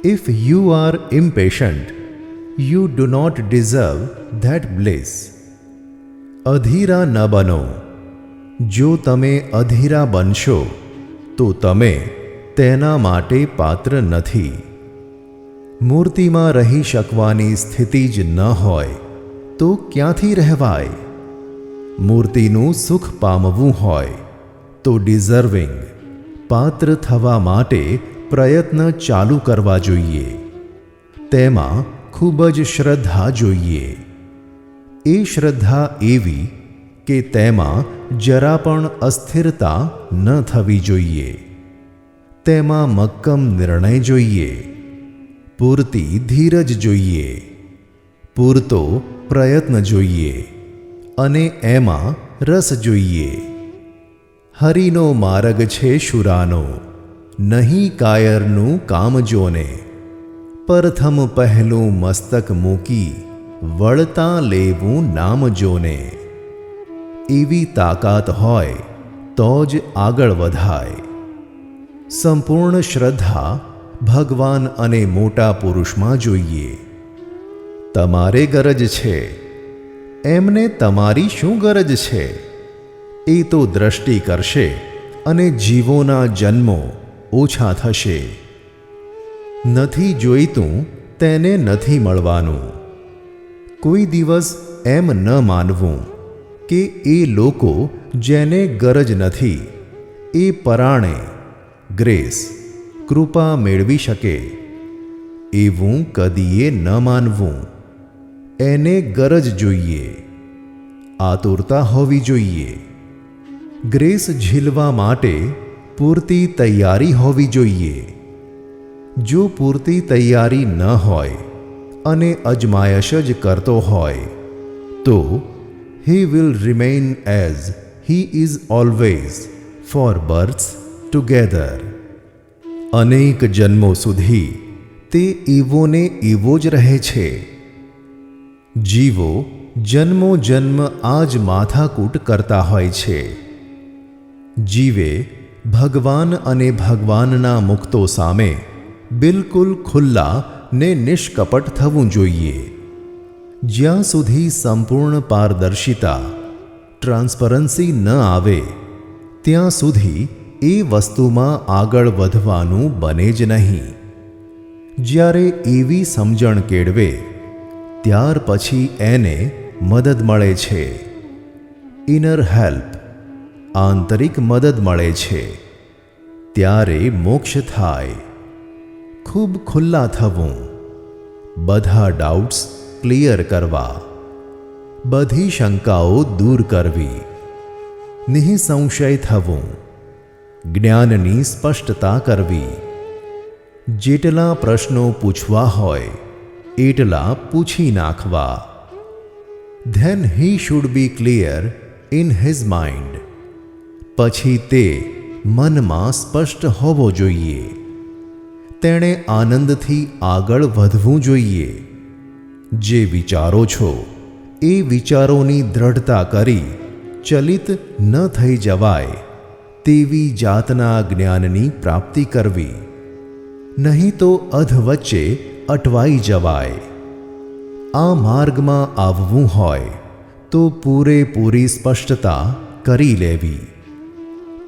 If you are impatient, you do not deserve that bliss. અધીરા ન બનો. જો તમે અધીરા બનશો તો તમે તેના માટે પાત્ર નથી. મૂર્તિમાં રહી શકવાની સ્થિતિ જ ન હોય તો ક્યાંથી રહેવાય? મૂર્તિનું સુખ પામવું હોય તો ડિઝર્વિંગ, પાત્ર થવા માટે પ્રયત્ન ચાલુ કરવા જોઈએ. તેમાં ખૂબ જ શ્રદ્ધા જોઈએ. એ શ્રદ્ધા એવી કે તેમાં જરા પણ અસ્થિરતા ન થવી જોઈએ. તેમાં મક્કમ નિર્ણય જોઈએ. પૂરતી ધીરજ જોઈએ. પૂરતો પ્રયત્ન જોઈએ અને એમાં રસ જોઈએ. હરિનો માર્ગ છે શુરાનો, નહીં કાયરનું કામ જોને. પ્રથમ પહેલું મસ્તક મૂકી, વળતા લેવું નામ જોને. એવી તાકાત હોય તો જ આગળ વધાય. સંપૂર્ણ શ્રદ્ધા ભગવાન અને મોટા પુરુષમાં જોઈએ. તમારે ગરજ છે, એમને તમારી શું ગરજ છે? એ તો દ્રષ્ટિ કરશે અને જીવોના જન્મો ઓછા થશે. નથી જોઈતું તેને નથી મળવાનું. કોઈ દિવસ એમ ન માનવું કે એ લોકો જેને ગરજ નથી એ પરાણે ગ્રેસ, કૃપા મેળવી શકે. એવું કદીએ ન માનવું. એને ગરજ જોઈએ, આતુરતા હોવી જોઈએ. ગ્રેસ ઝીલવા માટે પૂરતી તૈયારી હોવી જોઈએ. જો પૂરતી તૈયારી ન હોય અને અજમાયશ જ કરતો હોય તો he will remain as he is always for births together. અનેક જન્મો સુધી તે એવો ને એવો જ રહે છે. જીવો જન્મો જન્મ આ જ માથાકૂટ કરતા હોય છે. જીવે ભગવાન અને ભગવાનના મુક્તો સામે બિલકુલ ખુલ્લા ને નિષ્કપટ થવું જોઈએ. જ્યાં સુધી સંપૂર્ણ પારદર્શિતા, ટ્રાન્સપરન્સી ન આવે ત્યાં સુધી એ વસ્તુમાં આગળ વધવાનું બને જ નહીં. જ્યારે એવી સમજણ કેળવે ત્યાર પછી એને મદદ મળે છે. ઇનર હેલ્પ, આંતરિક મદદ મળે છે. ત્યારે મોક્ષ થાય. ખૂબ ખુલ્લા થવું, બધા ડાઉટ્સ ક્લિયર કરવા, બધી શંકાઓ દૂર કરવી, નિઃસંશય થવું, જ્ઞાનની સ્પષ્ટતા કરવી. જેટલા પ્રશ્નો પૂછવા હોય એટલા પૂછી નાખવા. Then he should be clear in his mind. પછી તે મનમાં સ્પષ્ટ હોવો જોઈએ. તેણે આનંદથી આગળ વધવું જોઈએ. જે વિચારો છો એ વિચારોની દ્રઢતા કરી ચલિત ન થઈ જવાય તેવી જાતના જ્ઞાનની પ્રાપ્તિ કરવી. નહીં તો અધવચ્ચે અટવાઈ જવાય. આ માર્ગમાં આવવું હોય તો પૂરેપૂરી સ્પષ્ટતા કરી લેવી.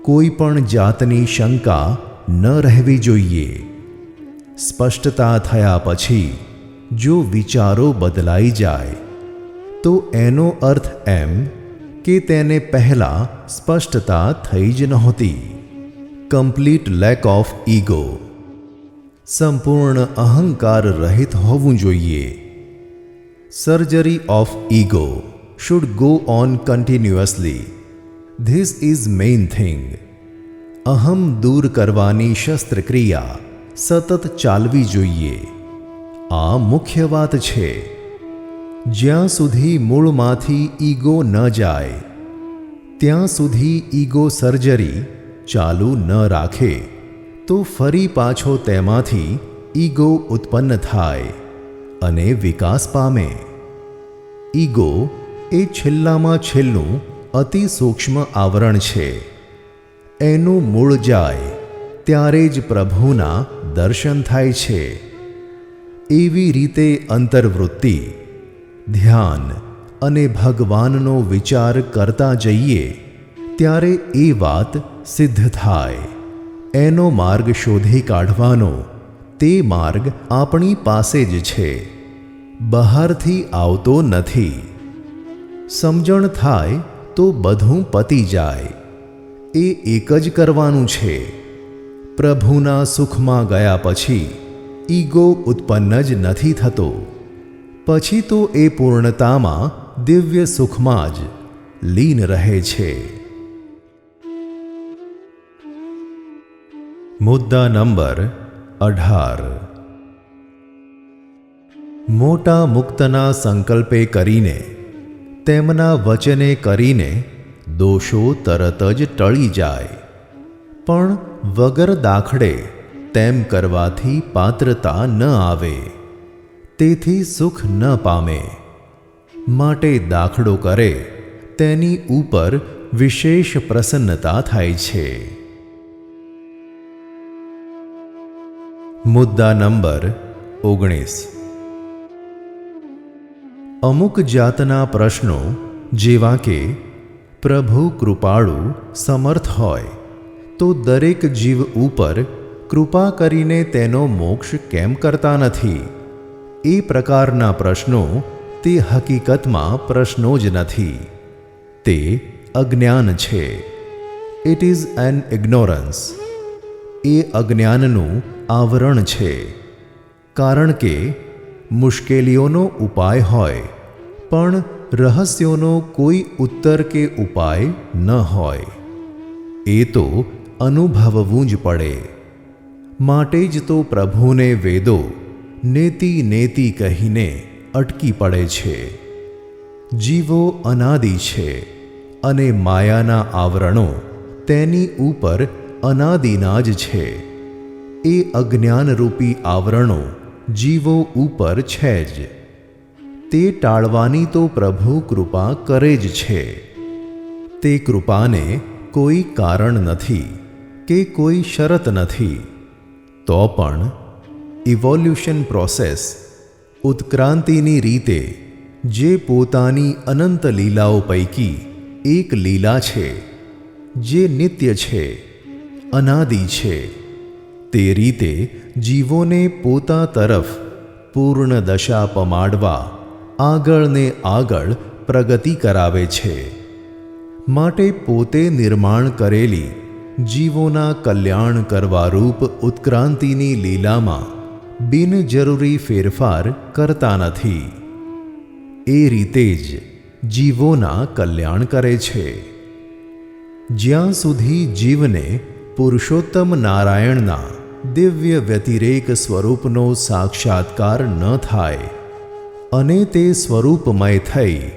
કોઈ પણ જાતની શંકા ન રહેવી જોઈએ. સ્પષ્ટતા થયા પછી જો વિચારો બદલાઈ જાય તો એનો અર્થ એમ કે તેને પહેલાં સ્પષ્ટતા થઈ જ નહોતી. Complete lack of ego. સંપૂર્ણ અહંકાર રહિત હોવું જોઈએ. Surgery of ego should go on continuously. This is main thing. અહમ દૂર કરવાની શસ્ત્રક્રિયા સતત ચાલવી જોઈએ. આ મુખ્ય વાત છે. જ્યાં સુધી મૂળમાંથી ઈગો ન જાય ત્યાં સુધી ઈગો સર્જરી ચાલુ ન રાખે તો ફરી પાછો તેમાંથી ઈગો ઉત્પન્ન થાય અને વિકાસ પામે. ઈગો એ છેલ્લામાં છેલ્લું અતિ સૂક્ષ્મ આવરણ છે. એનું મૂળ જાય ત્યારે જ પ્રભુના દર્શન થાય છે. એવી રીતે અંતર્વૃત્તિ, ધ્યાન અને ભગવાનનો વિચાર કરતા જઈએ ત્યારે એ વાત સિદ્ધ થાય. એનો માર્ગ શોધી કાઢવાનો તે માર્ગ આપણી પાસે જ છે, બહારથી આવતો નથી. સમજણ થાય તો બધું પતી જાય. એ એક જ કરવાનું છે. પ્રભુના સુખમાં ગયા પછી ઈગો ઉત્પન્ન જ નથી થતો. પછી તો એ પૂર્ણતામાં દિવ્ય સુખમાં જ લીન રહે છે. મુદ્દા નંબર 18. મોટા મુક્તના સંકલ્પે કરીને, તેમના વચને કરીને દોષો તરત જ ટળી જાય. પણ વગર દાખલે તેમ કરવાથી પાત્રતા ન આવે, તેથી સુખ ન પામે. માટે દાખલો કરે તેની ઉપર વિશેષ પ્રસન્નતા થાય છે. મુદ્દા નંબર 19. અમુક જાતના પ્રશ્નો જેવા કે પ્રભુ કૃપાળુ સમર્થ હોય તો દરેક જીવ ઉપર કૃપા કરીને તેનો મોક્ષ કેમ કરતા નથી? એ પ્રકારના પ્રશ્નો તે હકીકતમાં પ્રશ્નો જ નથી. તે અજ્ઞાન છે. It is an ignorance. એ અજ્ઞાનનું આવરણ છે. કારણ કે મુશ્કેલીઓનો ઉપાય હોય પણ રહસ્યોનો કોઈ ઉત્તર કે ઉપાય ન હોય. એ તો અનુભવવું જ પડે. માટે જ તો પ્રભુને વેદો નેતિ નેતિ કહીને અટકી પડે છે. જીવો અનાદિ છે અને માયાના આવરણો તેની ઉપર અનાદિના જ છે. એ અજ્ઞાનરૂપી આવરણો જીવો ઉપર છે જ. તે ટાળવાની તો પ્રભુ કૃપા કરે જ છે. તે કૃપાને કોઈ કારણ નથી કે કોઈ શરત નથી. તો પણ ઇવોલ્યુશન પ્રોસેસ, ઉત્ક્રાંતિની રીતે જે પોતાની અનંત લીલાઓ પૈકી એક લીલા છે, જે નિત્ય છે, અનાદિ છે, તે રીતે જીવોને પોતા તરફ પૂર્ણ દશા પમાડવા આગળ ને આગળ પ્રગતિ કરાવે છે. માટે પોતે નિર્માણ કરેલી જીવોના કલ્યાણ કરવારૂપ ઉત્ક્રાંતિની લીલામાં બિનજરૂરી ફેરફાર કરતા નથી. એ રીતે જ જીવોના કલ્યાણ કરે છે. જ્યાં સુધી જીવને પુરુષોત્તમ નારાયણના દિવ્ય વ્યતિરેક સ્વરૂપનો સાક્ષાત્કાર ન થાય અને તે સ્વરૂપમય થઈ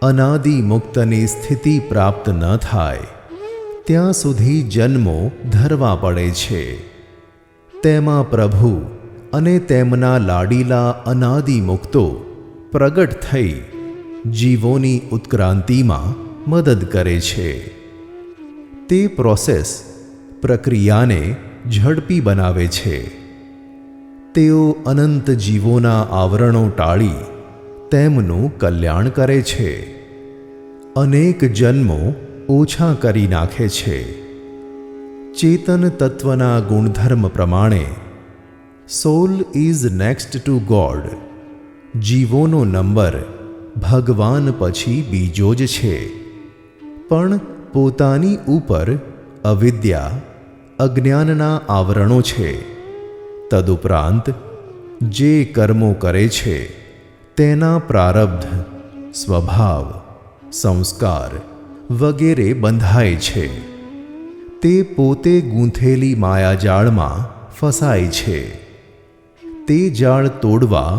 અનાદિ મુક્તની સ્થિતિ પ્રાપ્ત ન થાય ત્યાં સુધી જન્મો ધરવા પડે છે. તેમાં પ્રભુ અને તેમના લાડીલા અનાદિ મુક્તો પ્રગટ થઈ જીવોની ઉત્ક્રાંતિમાં મદદ કરે છે. તે પ્રોસેસ પ્રક્રિયાને ઝડપી બનાવે છે. તેઓ અનંત જીવોના આવરણો ટાળી તેમનું કલ્યાણ કરે છે, અનેક જન્મો ઓછા કરી નાખે છે. ચેતન તત્વના ગુણધર્મ પ્રમાણે soul is next to God. જીવોનો નંબર ભગવાન પછી બીજો જ છે, પણ પોતાની ઉપર અવિદ્યા અજ્ઞાનના આવરણો છે. તદુપરાંત જે કર્મો કરે છે તેના પ્રારબ્ધ, સ્વભાવ, સંસ્કાર વગેરે બંધાય છે. તે પોતે ગૂંથેલી માયાજાળમાં ફસાય છે. તે જાળ તોડવા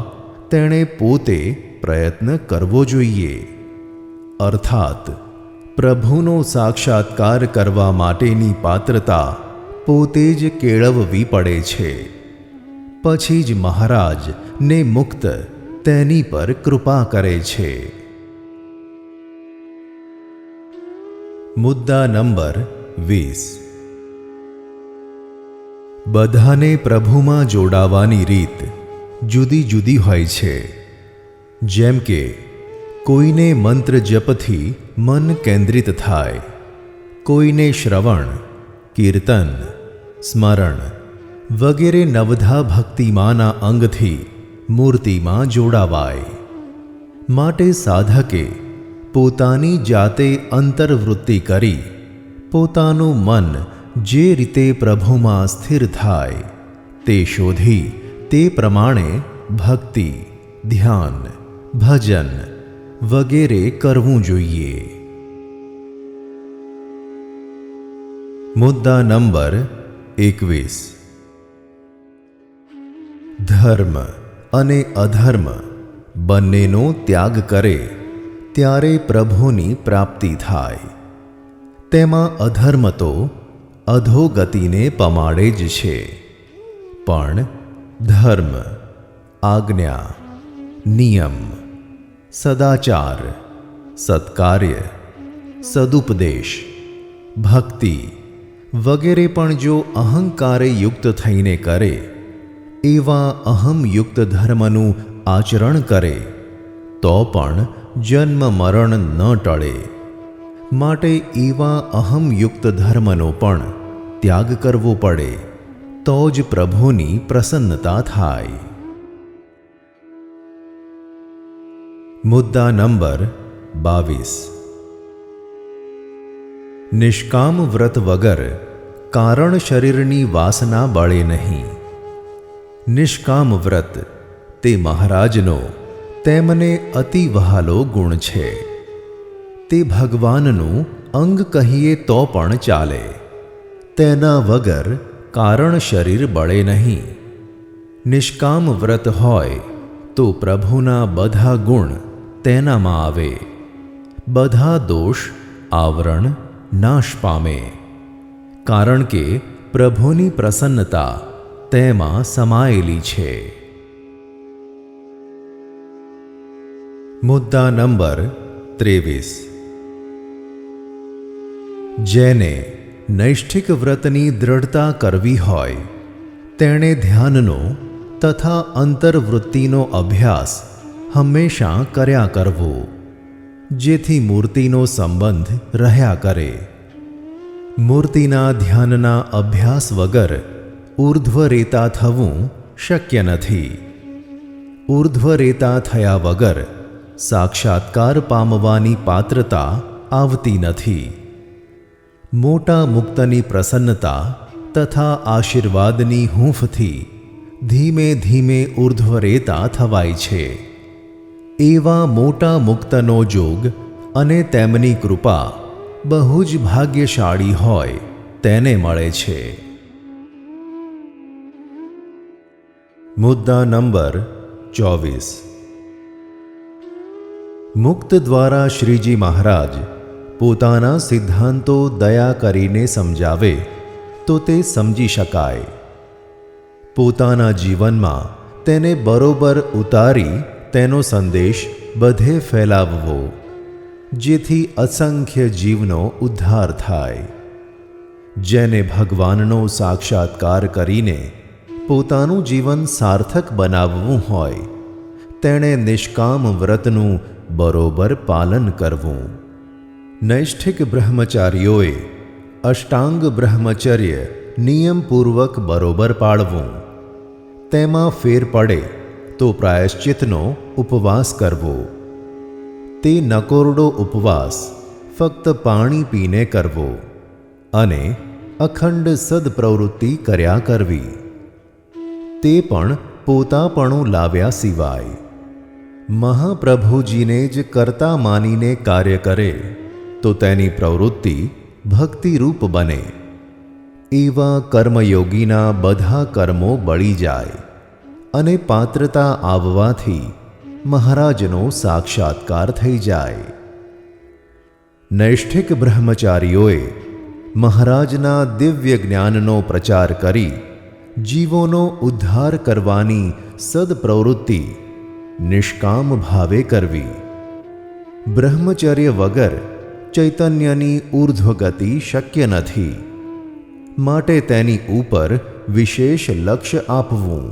તેણે પોતે પ્રયત્ન કરવો જોઈએ. અર્થાત પ્રભુનો સાક્ષાત્કાર કરવા માટેની પાત્રતા પોતે જ કેળવવી પડે છે. પછી જ મહારાજ ને મુક્ત તેની પર કૃપા કરે છે. મુદ્દા નંબર 20. બધાને પ્રભુમાં જોડાવાની રીત જુદી જુદી હોય છે. જેમ કે કોઈને મંત્ર જપથી મન કેન્દ્રિત થાય, કોઈને શ્રવણ, કીર્તન, સ્મરણ વગેરે નવધા ભક્તિમાના અંગથી મૂર્તિમાં જોડાવાય. માટે સાધકે પોતાની જાતે અંતર્વૃત્તિ કરી પોતાનું મન જે રીતે પ્રભુમાં સ્થિર થાય તે શોધી તે પ્રમાણે ભક્તિ, ધ્યાન, ભજન વગેરે કરવું જોઈએ. મુદ્દા નંબર 21. ધર્મ અને અધર્મ બંનેનો ત્યાગ કરે ત્યારે પ્રભુની પ્રાપ્તિ થાય. તેમાં અધર્મ તો અધોગતિને પમાડે જ છે, પણ ધર્મ, આજ્ઞા, નિયમ, સદાચાર, સત્કાર્ય, સદુપદેશ, ભક્તિ વગેરે પણ જો અહંકારે યુક્ત થઈને કરે, એવા અહમયુક્ત ધર્મનું આચરણ કરે તો પણ જન્મ મરણ ન ટળે. માટે એવા અહમયુક્ત ધર્મનો પણ ત્યાગ કરવો પડે તો જ પ્રભુની પ્રસન્નતા થાય. મુદ્દા નંબર 22. નિષ્કામ વ્રત વગર કારણ શરીરની વાસના બળે નહીં. નિષ્કામ વ્રત તે મહારાજનો તેમને અતિ વહાલો ગુણ છે. તે ભગવાનનું અંગ કહીએ તો પણ ચાલે. તેના વગર કારણ શરીર બળે નહીં. નિષ્કામ વ્રત હોય તો પ્રભુના બધા ગુણ તેનામાં આવે, બધા દોષ આવરણ નાશ પામે. કારણ કે પ્રભુની પ્રસન્નતા તેમાં સમાયેલી છે. મુદ્દા નંબર 23. જેને નૈષ્ઠિક વ્રતની દ્રઢતા કરવી હોય તેણે ધ્યાનનો તથા અંતર્વૃત્તિનો અભ્યાસ હંમેશા કર્યા કરવો, જેથી મૂર્તિનો સંબંધ રહ્યા કરે. મૂર્તિના ધ્યાનના અભ્યાસ વગર ઊર્ધ્વરેતા થવું શક્ય નથી. ઊર્ધ્વરેતા થયા વગર સાક્ષાત્કાર પામવાની પાત્રતા આવતી નથી. મોટા મુક્તની પ્રસન્નતા તથા આશીર્વાદની હૂંફથી ધીમે ધીમે ઊર્ધ્વરેતા થવાય છે. એવા મોટા મુક્તનો જોગ અને તેમની કૃપા બહુ જ ભાગ્યશાળી હોય તેને મળે છે. મુદ્દા નંબર 24. મુક્ત દ્વારા શ્રીજી મહારાજ પોતાના સિદ્ધાંતો દયા કરીને સમજાવે તો તે સમજી શકાય. પોતાના જીવનમાં તેને બરોબર ઉતારી તેનો સંદેશ બધે ફેલાવવો, જેથી અસંખ્ય જીવનો ઉદ્ધાર થાય. જેને ભગવાનનો સાક્ષાત્કાર કરીને પોતાનું જીવન સાર્થક બનાવવું હોય તેણે નિષ્કામ વ્રતનું બરોબર પાલન કરવું. નૈષ્ઠિક બ્રહ્મચારીઓએ અષ્ટાંગ બ્રહ્મચર્ય નિયમપૂર્વક બરોબર પાળવું. તેમાં ફેર પડે તો પ્રાયશ્ચિતનો ઉપવાસ કરવો. તે નકોરડો ઉપવાસ ફક્ત પાણી પીને કરવો અને અખંડ સદપ્રવૃત્તિ કર્યા કરવી. તે પણ પોતાપણું લાવ્યા સિવાય. મહાપ્રભુજીને જ કર્તા માનીને કાર્ય કરે તો તેની પ્રવૃત્તિ ભક્તિરૂપ બને. એવા કર્મયોગીના બધા કર્મો બળી જાય અને પાત્રતા આવવાથી મહારાજનો સાક્ષાત્કાર થઈ જાય. નૈષ્ઠિક બ્રહ્મચારીઓએ મહારાજના દિવ્ય જ્ઞાનનો પ્રચાર કરી જીવોનો ઉદ્ધાર કરવાની સદપ્રવૃત્તિ નિષ્કામ ભાવે કરવી. બ્રહ્મચર્ય વગર ચૈતન્યની ઉર્ધ્વગતિ શક્ય નથી. માટે તેની ઉપર વિશેષ લક્ષ્ય આપવું.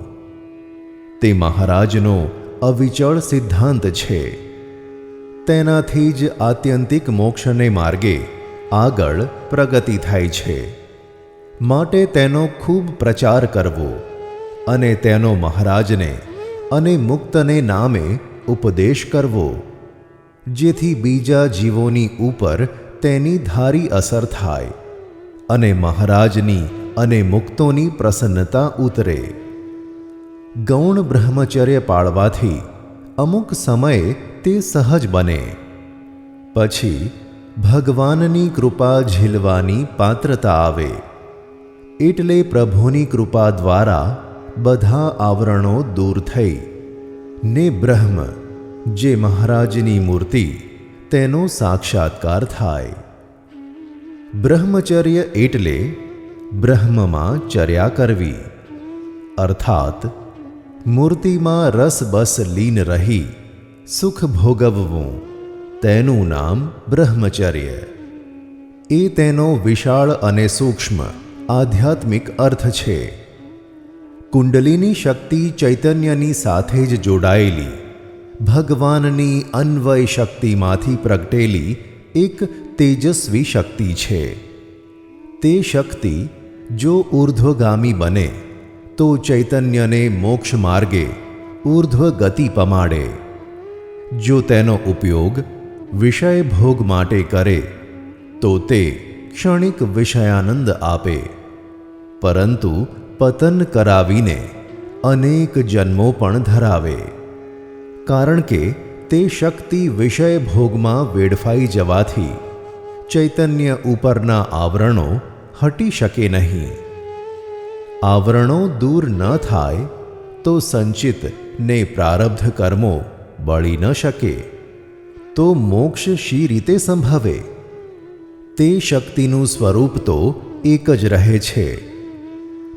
તે મહારાજનો અવિચળ સિદ્ધાંત છે. તેનાથી જ આત્યંતિક મોક્ષને માર્ગે આગળ પ્રગતિ થાય છે. માટે તેનો ખૂબ પ્રચાર કરવો અને તેનો મહારાજને અને મુક્તને નામે ઉપદેશ કરવો, જેથી બીજા જીવોની ઉપર તેની ધારી અસર થાય અને મહારાજની અને મુક્તોની પ્રસન્નતા ઉતરે. ગૌણ બ્રહ્મચર્ય પાળવાથી અમુક સમયે તે સહજ બને. પછી ભગવાનની કૃપા ઝીલવાની પાત્રતા આવે. એટલે પ્રભુની કૃપા દ્વારા બધા આવરણો દૂર થઈ ને બ્રહ્મ, જે મહારાજની મૂર્તિ, તેનો સાક્ષાત્કાર થાય. બ્રહ્મચર્ય એટલે બ્રહ્મમાં ચર્યા કરવી, અર્થાત મૂર્તિમાં રસબસ લીન રહી સુખ ભોગવવું. તેનું નામ બ્રહ્મચર્ય. એ તેનો વિશાળ અને સૂક્ષ્મ આધ્યાત્મિક અર્થ છે. કુંડલીની શક્તિ ચૈતન્યની સાથે જ જોડાયેલી ભગવાનની અન્વય શક્તિમાંથી પ્રગટેલી એક તેજસ્વી શક્તિ છે. તે શક્તિ જો ઊર્ધ્વગામી બને તો ચૈતન્યને મોક્ષ માર્ગે ઊર્ધ્વ ગતિ પમાડે. જો તેનો ઉપયોગ વિષય ભોગ માટે કરે તો તે ક્ષણિક વિષયાનંદ આપે, પરંતુ પતન કરાવીને અનેક જન્મો પણ ધરાવે. કારણ કે તે શક્તિ વિષય ભોગમાં વેડફાઈ જવાથી ચૈતન્ય ઉપરના આવરણો હટી શકે નહીં. આવરણો દૂર ન થાય તો સંચિત ને પ્રારબ્ધ કર્મો બળી ન શકે, તો મોક્ષ શી રીતે સંભવે? તે શક્તિનું સ્વરૂપ તો એક જ રહે છે,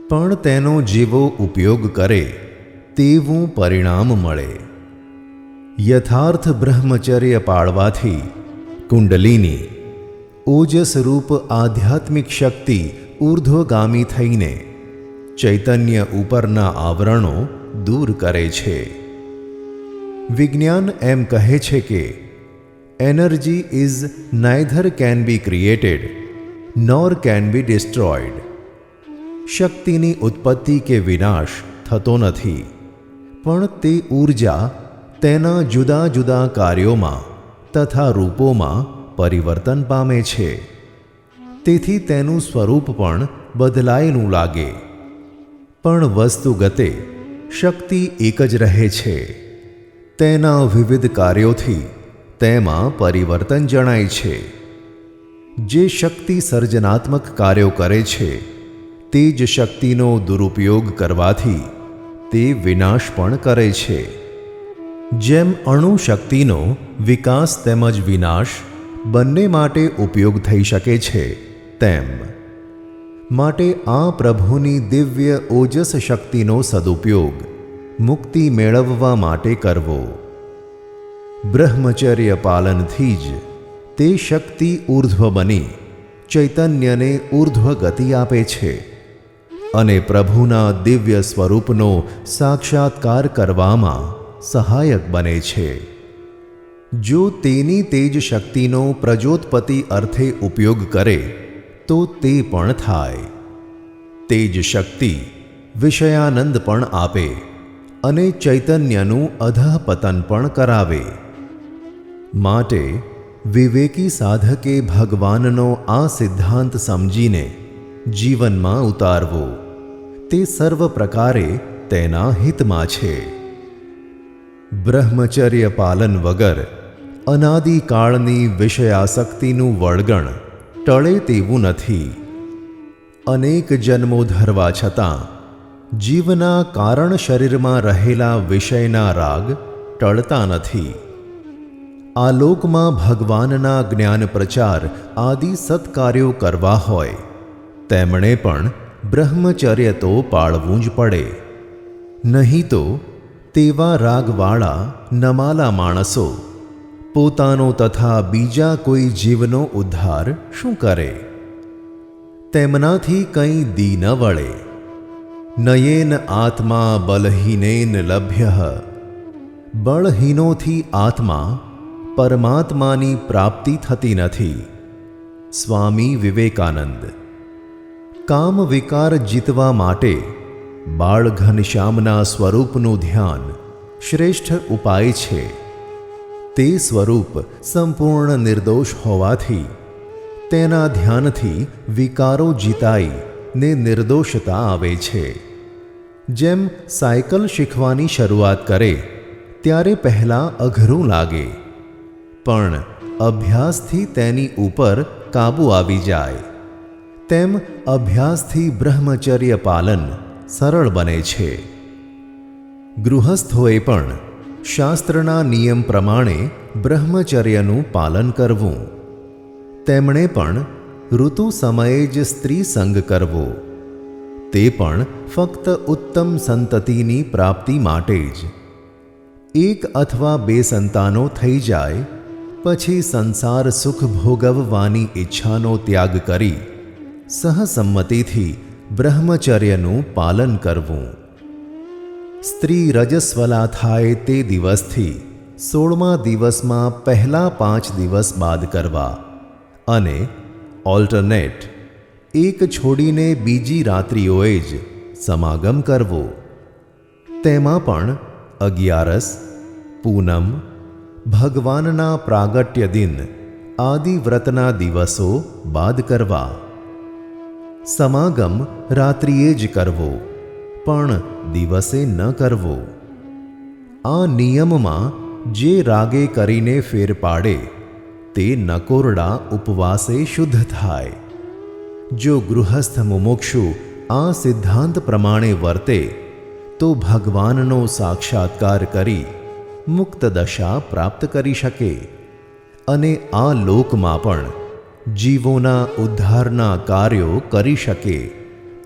પણ તેનો જેવો ઉપયોગ કરે તેવું પરિણામ મળે. યથાર્થ બ્રહ્મચર્ય પાળવાથી કુંડલીની ઓજસરૂપ આધ્યાત્મિક શક્તિ ઊર્ધ્વગામી થઈને ચૈતન્ય ઉપરના આવરણો દૂર કરે છે. વિજ્ઞાન એમ કહે છે કે energy is neither can be created nor can be destroyed. શક્તિની ઉત્પત્તિ કે વિનાશ થતો નથી, પણ તે ઊર્જા તેના જુદા જુદા કાર્યોમાં તથા રૂપોમાં પરિવર્તન પામે છે. તેથી તેનું સ્વરૂપ પણ બદલાયેલું લાગે, પણ વસ્તુગતે શક્તિ એક જ રહે છે. તેના વિવિધ કાર્યોથી તેમાં પરિવર્તન જણાય છે. જે શક્તિ સર્જનાત્મક કાર્યો કરે છે તે જ શક્તિનો દુરુપયોગ કરવાથી તે વિનાશ પણ કરે છે. જેમ અણુ શક્તિનો વિકાસ તેમજ વિનાશ બંને માટે ઉપયોગ થઈ શકે છે, તેમ માટે આ પ્રભુની દિવ્ય ઓજસ શક્તિનો સદુપયોગ મુક્તિ મેળવવા માટે કરવો. બ્રહ્મચર્ય પાલનથી જ તે શક્તિ ઊર્ધ્વ બની ચૈતન્યને ઊર્ધ્વ ગતિ આપે છે અને પ્રભુના દિવ્ય સ્વરૂપનો સાક્ષાત્કાર કરવામાં સહાયક બને છે. જો તેની તેજ શક્તિનો પ્રજોત્પત્તિ અર્થે ઉપયોગ કરે તો તે પણ થાય. તેજ શક્તિ વિષયાનંદ પણ આપે અને ચૈતન્યનું અધઃપતન પણ કરાવે. માટે વિવેકી સાધકે ભગવાનનો આ સિદ્ધાંત સમજીને જીવનમાં ઉતારવો તે સર્વ પ્રકારે તેના હિતમાં છે. બ્રહ્મચર્ય પાલન વગર અનાદિકાળની વિષયાસક્તિનું વળગણ ટળે તેવું નથી. અનેક જન્મો ધરવા છતાં જીવના કારણ શરીરમાં રહેલા વિષયના રાગ ટળતા નથી. આ લોકમાં ભગવાનના જ્ઞાન પ્રચાર આદિ સત્કાર્યો કરવા હોય તેમણે પણ બ્રહ્મચર્ય તો પાળવું જ પડે. નહીં તો તેવા રાગવાળા નમાલા માણસો પોતાનો તથા બીજા કોઈ જીવનો ઉદ્ધાર શું કરે? તેમનાથી કંઈ દી ન વળે. નયેન આત્મા બલહીનેન લભ્યઃ. બળહીનોથી આત્મા પરમાત્માની પ્રાપ્તિ થતી નથી. સ્વામી વિવેકાનંદ. કામ વિકાર જીતવા માટે બાળ ઘનશ્યામના સ્વરૂપનું ધ્યાન શ્રેષ્ઠ ઉપાય છે. તે સ્વરૂપ સંપૂર્ણ નિર્દોષ હોવાથી તેના ધ્યાનથી વિકારો જીતાઈ ને નિર્દોષતા આવે છે. જેમ સાયકલ શીખવાની શરૂઆત કરે ત્યારે પહેલાં અઘરું લાગે, પણ અભ્યાસથી તેની ઉપર કાબૂ આવી જાય, તેમ અભ્યાસથી બ્રહ્મચર્ય પાલન સરળ બને છે. ગૃહસ્થોએ પણ શાસ્ત્રના નિયમ પ્રમાણે બ્રહ્મચર્યનું પાલન કરવું. તેમણે પણ ઋતુ સમયે જ સ્ત્રી સંગ કરવો, તે પણ ફક્ત ઉત્તમ સંતતિની પ્રાપ્તિ માટે જ. એક અથવા બે સંતાનો થઈ જાય પછી સંસાર સુખ ભોગવવાની ઈચ્છાનો ત્યાગ કરી સહસંમતિથી બ્રહ્મચર્યનું પાલન કરવું. સ્ત્રી રજસ્વલા થાય તે દિવસથી 16મા દિવસમાં પહેલા 5 દિવસ બાદ કરવા અને ઓલ્ટરનેટ એક છોડીને બીજી રાત્રિઓએ જ સમાગમ કરવો. તેમાં પણ 11, પૂનમ, ભગવાનના પ્રાગટ્ય દિન આદિ વ્રતના દિવસો બાદ કરવા. સમાગમ રાત્રિએ જ કરવો, પણ દિવસે ન કરવો. આ નિયમમાં જે રાગે કરીને ફેર પાડે તે નકોરડા ઉપવાસે શુદ્ધ થાય. જો ગૃહસ્થ મુમુક્ષુ આ સિદ્ધાંત પ્રમાણે વર્તે તો ભગવાનનો સાક્ષાત્કાર કરી મુક્ત દશા પ્રાપ્ત કરી શકે અને આ લોકમાં પણ જીવોના ઉદ્ધારના કાર્યો કરી શકે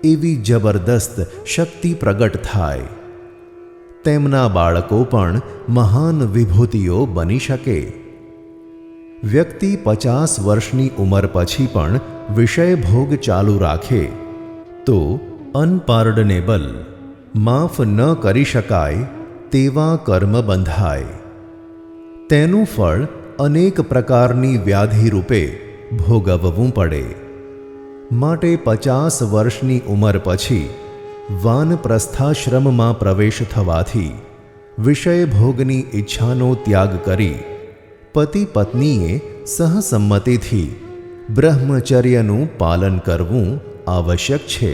એવી જબરદસ્ત શક્તિ પ્રગટ થાય. તેમના બાળકો પણ મહાન વિભૂતિઓ બની શકે. વ્યક્તિ 50 વર્ષની ઉંમર પછી પણ વિષય ભોગ ચાલુ રાખે તો અનપાર્ડનેબલ, માફ ન કરી શકાય તેવા કર્મ બંધાય. તેનું ફળ અનેક પ્રકારની વ્યાધિ રૂપે ભોગવવું પડે. માટે 50 વર્ષની ઉંમર પછી વાનપ્રસ્થાશ્રમમાં પ્રવેશ થવાથી વિષય ભોગની ઈચ્છાનો ત્યાગ કરી પતિ પત્નીએ સહસંમતિથી બ્રહ્મચર્યનું પાલન કરવું આવશ્યક છે,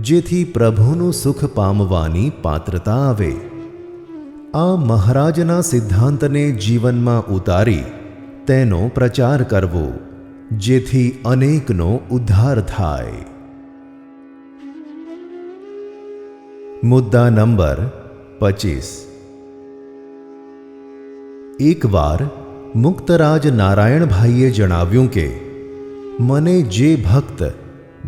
જેથી પ્રભુનું સુખ પામવાની પાત્રતા આવે. આ મહારાજના સિદ્ધાંતને જીવનમાં ઉતારી તેનો પ્રચાર કરવો, જેથી અનેકનો ઉદ્ધાર થાય. મુદ્દા નંબર 25. એકવાર મુક્તરાજ નારાયણભાઈએ જણાવ્યું કે મને જે ભક્ત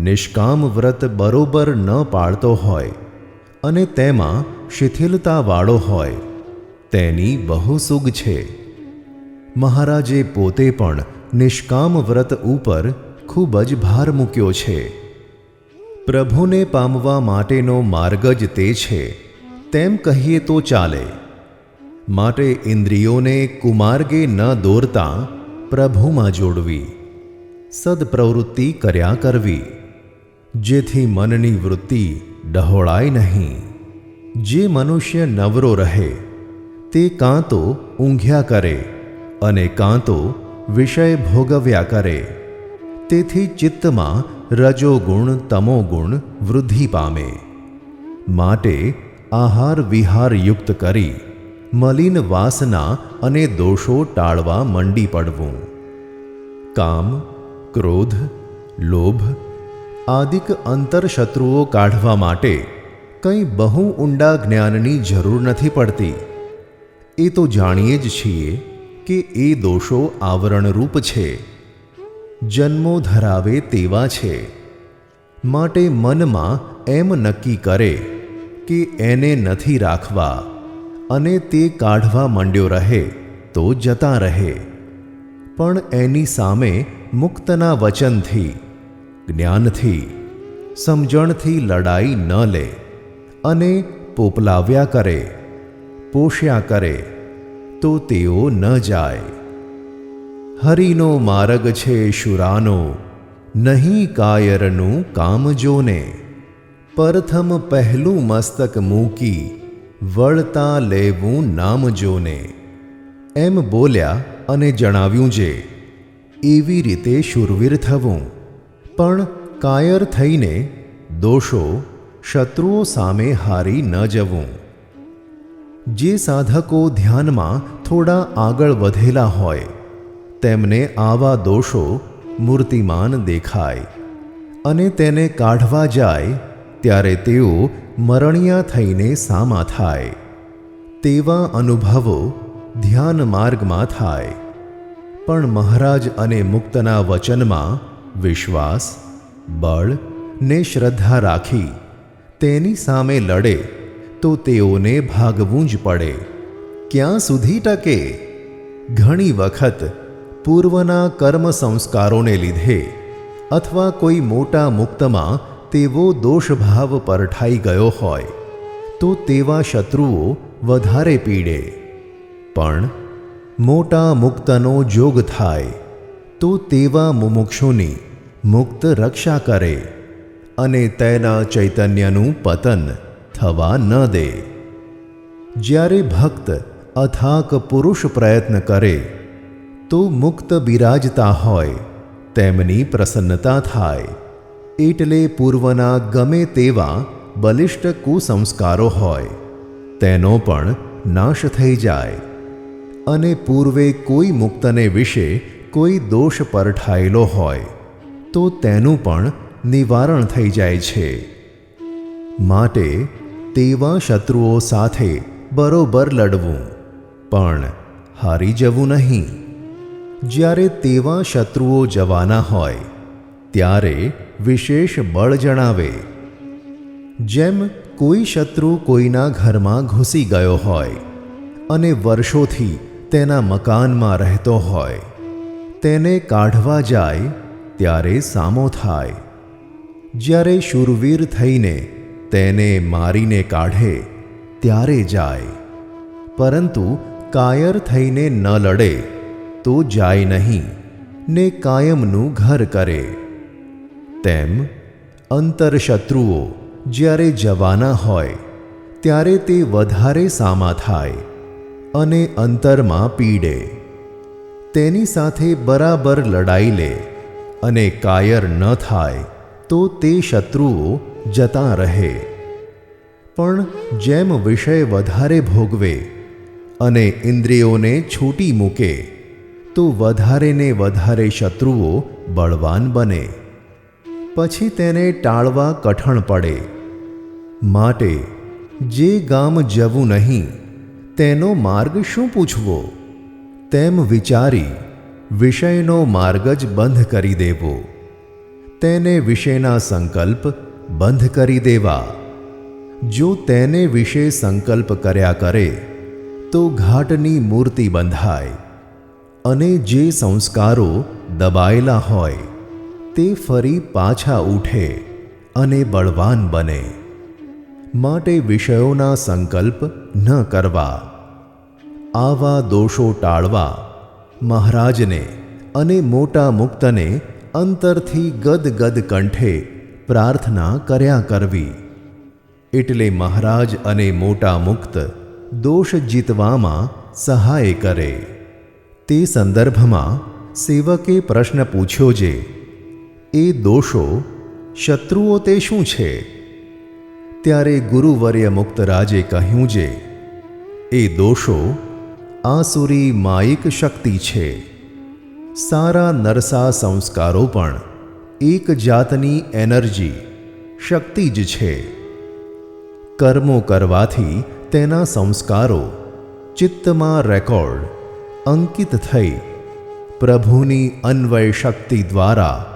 નિષ્કામ વ્રત બરોબર ન પાળતો હોય અને તેમાં શિથિલતાવાળો હોય તેની બહુ સુગ છે. મહારાજે પોતે પણ નિષ્કામ વ્રત ઉપર ખૂબ જ ભાર મૂક્યો છે. પ્રભુને પામવા માટેનો માર્ગ જ તે છે તેમ કહીએ તો ચાલે, માટે ઇન્દ્રિયોને કુમાર્ગે ન દોરતા પ્રભુમાં જોડવી, સદપ્રવૃત્તિ કર્યા કરવી, જેથી મનની વૃત્તિ ડહોળાય નહીં. જે મનુષ્ય નવરો રહે તે કાં તો ઊંઘ્યા કરે અને કાં તો વિષય ભોગવ્યા કરે. તેથી ચિત્તમાં રજોગુણ તમોગુણ વૃદ્ધિ પામે. માટે આહાર વિહાર યુક્ત કરી મલિન વાસના અને દોષો ટાળવા મંડી પડવું. કામ, ક્રોધ, લોભ આદિક અંતરશત્રુઓ કાઢવા માટે કંઈ બહુ ઊંડા જ્ઞાનની જરૂર નથી પડતી. એ તો જાણીએ જ છીએ કે એ દોષો આવરણરૂપ છે, જન્મો ધરાવે તેવા છે. માટે મનમાં એમ નક્કી કરે કે એને નથી રાખવા અને તે કાઢવા માંડ્યો રહે તો જતા રહે. પણ એની સામે મુક્તના વચનથી, જ્ઞાનથી, સમજણથી લડાઈ ન લે અને પોપલાવ્યા કરે, પોષ્યા કરે તો તેઓ ન જાય. હરિનો માર્ગ છે શુરાનો, નહીં કાયરનું કામ જોને. પ્રથમ પહેલું મસ્તક મૂકી વળતા લેવું નામ જોને. એમ બોલ્યા અને જણાવ્યું જે એવી રીતે શૂરવીર થવું, પણ કાયર થઈને દોષો શત્રુઓ સામે હારી ન જવું. જે સાધકો ધ્યાનમાં થોડા આગળ વધેલા હોય તેમને આવા દોષો મૂર્તિમાન દેખાય અને તેને કાઢવા જાય ત્યારે તેઓ મરણિયા થઈને સામા થાય. તેવા અનુભવો ધ્યાન માર્ગમાં થાય. પણ મહારાજ અને મુક્તના વચનમાં વિશ્વાસ, બળ ને શ્રદ્ધા રાખી તેની સામે લડે તો તેઓને ભાગવું જ પડે. ક્યાં સુધી ટકે? ઘણી વખત પૂર્વના કર્મ સંસ્કારોને લીધે અથવા કોઈ મોટા મુક્તમાં તેવો દોષભાવ પરઠાઈ ગયો હોય તો તેવા શત્રુઓ વધારે પીડે. પણ મોટા મુક્તનો જોગ થાય તો તેવા મુમુક્ષુની મુક્ત રક્ષા કરે અને તેના ચૈતન્યનું પતન થવા ન દે. જ્યારે ભક્ત અથાક પુરુષ પ્રયત્ન કરે તો મુક્ત બિરાજતા હોય તેમની પ્રસન્નતા થાય. એટલે પૂર્વના ગમે તેવા બલિષ્ઠ કુસંસ્કારો હોય તેનો પણ નાશ થઈ જાય અને પૂર્વે કોઈ મુક્તને વિશે કોઈ દોષ પરઠાયેલો હોય તો તેનું પણ નિવારણ થઈ જાય છે. માટે તેવા શત્રુઓ સાથે બરોબર લડવું, પણ હારી જવું નહીં. જ્યારે તેવા શત્રુઓ જવાના હોય ત્યારે વિશેષ બળ જણાવે. જેમ કોઈ શત્રુ કોઈના ઘરમાં ઘૂસી ગયો હોય અને વર્ષોથી તેના મકાનમાં રહેતો હોય, તેને કાઢવા જાય ત્યારે સામો થાય. જ્યારે શૂરવીર થઈને તેને મારીને કાઢે ત્યારે જાય. પરંતુ કાયર થઈને ન લડે તો જાય નહીં ને કાયમનું ઘર કરે. તેમ અંતરશત્રુઓ જ્યારે જવાના હોય ત્યારે તે વધારે સામા થાય અને અંતરમાં પીડે. તેની સાથે બરાબર લડાઈ લે અને કાયર ન થાય તો તે શત્રુઓ જતા રહે. પણ જેમ વિષય વધારે ભોગવે અને ઇન્દ્રિયોને છૂટી મૂકે તો વધારે ને વધારે શત્રુઓ બળવાન બને. પછી તેને ટાળવા કઠણ પડે. માટે જે ગામ જવું નહીં તેનો માર્ગ શું પૂછવો? તેમ વિચારી વિષયનો માર્ગ જ બંધ કરી દેવો. તેને વિષયના સંકલ્પ બંધ કરી દેવા. જો તેને વિશે સંકલ્પ કર્યા કરે તો ઘાટની મૂર્તિ બંધાય અને જે સંસ્કારો દબાયેલા હોય તે ફરી પાછા ઉઠે અને બળવાન બને. માટે વિષયોના સંકલ્પ ન કરવા. આવા દોષો ટાળવા મહારાજને અને મોટા મુક્તને અંતરથી ગદગદ કંઠે પ્રાર્થના કર્યા કરવી. એટલે મહારાજ અને મોટા મુક્ત દોષ જીતવામાં સહાય કરે. તે સંદર્ભમાં સેવકે પ્રશ્ન પૂછ્યો જે એ દોષો શત્રુઓ તે શું છે? ત્યારે ગુરુવર્ય મુક્તરાજે કહ્યું જે એ દોષો આસુરી માયિક શક્તિ છે. સારા નરસા સંસ્કારો પણ એક જાતની એનર્જી શક્તિ જ છે. કર્મો કરવાથી તેના સંસ્કારો ચિત્તમાં રેકોર્ડ અંકિત થઈ પ્રભુની અન્વય શક્તિ દ્વારા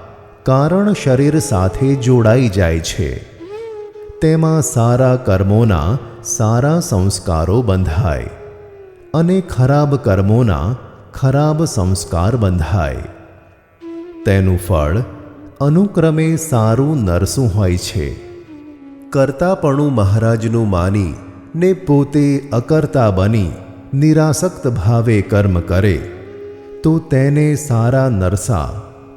કારણ શરીર સાથે જોડાઈ જાય છે. તેમાં સારા કર્મોના સારા સંસ્કારો બંધાય અને ખરાબ કર્મોના ખરાબ સંસ્કાર બંધાય. તેનું ફળ અનુક્રમે સારું નરસું હોય છે. કરતાપણું મહારાજનું માની ને પોતે અકર્તા બની નિરાસક્ત ભાવે કર્મ કરે તો તેને સારા નરસા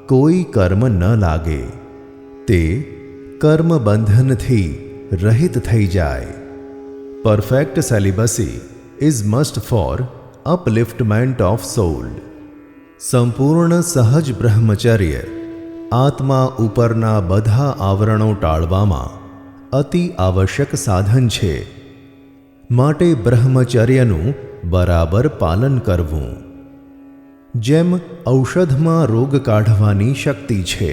કોઈ કર્મ ન લાગે. તે કર્મ બંધનથી રહિત થઈ જાય. Perfect celibacy is must for upliftment of soul. સંપૂર્ણ સહજ બ્રહ્મચર્ય આત્મા ઉપરના બધા આવરણો ટાળવામાં અતિ આવશ્યક સાધન છે. માટે બ્રહ્મચર્યનું બરાબર પાલન કરવું. જેમ ઔષધમાં રોગ કાઢવાની શક્તિ છે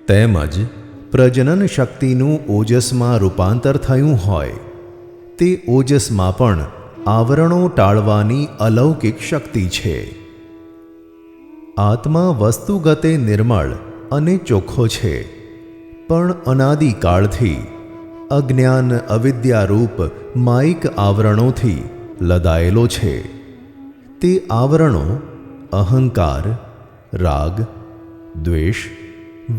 તેમજ પ્રજનન શક્તિનું ઓજસમાં રૂપાંતર થયું હોય તે ઓજસમાં પણ આવરણો ટાળવાની અલૌકિક શક્તિ છે. આત્મા વસ્તુગતે નિર્મળ અને ચોખ્ખો છે, પણ અનાદિકાળથી અજ્ઞાન અવિદ્યારૂપ માયિક આવરણોથી લદાયેલો છે. તે આવરણો અહંકાર, રાગ, દ્વેષ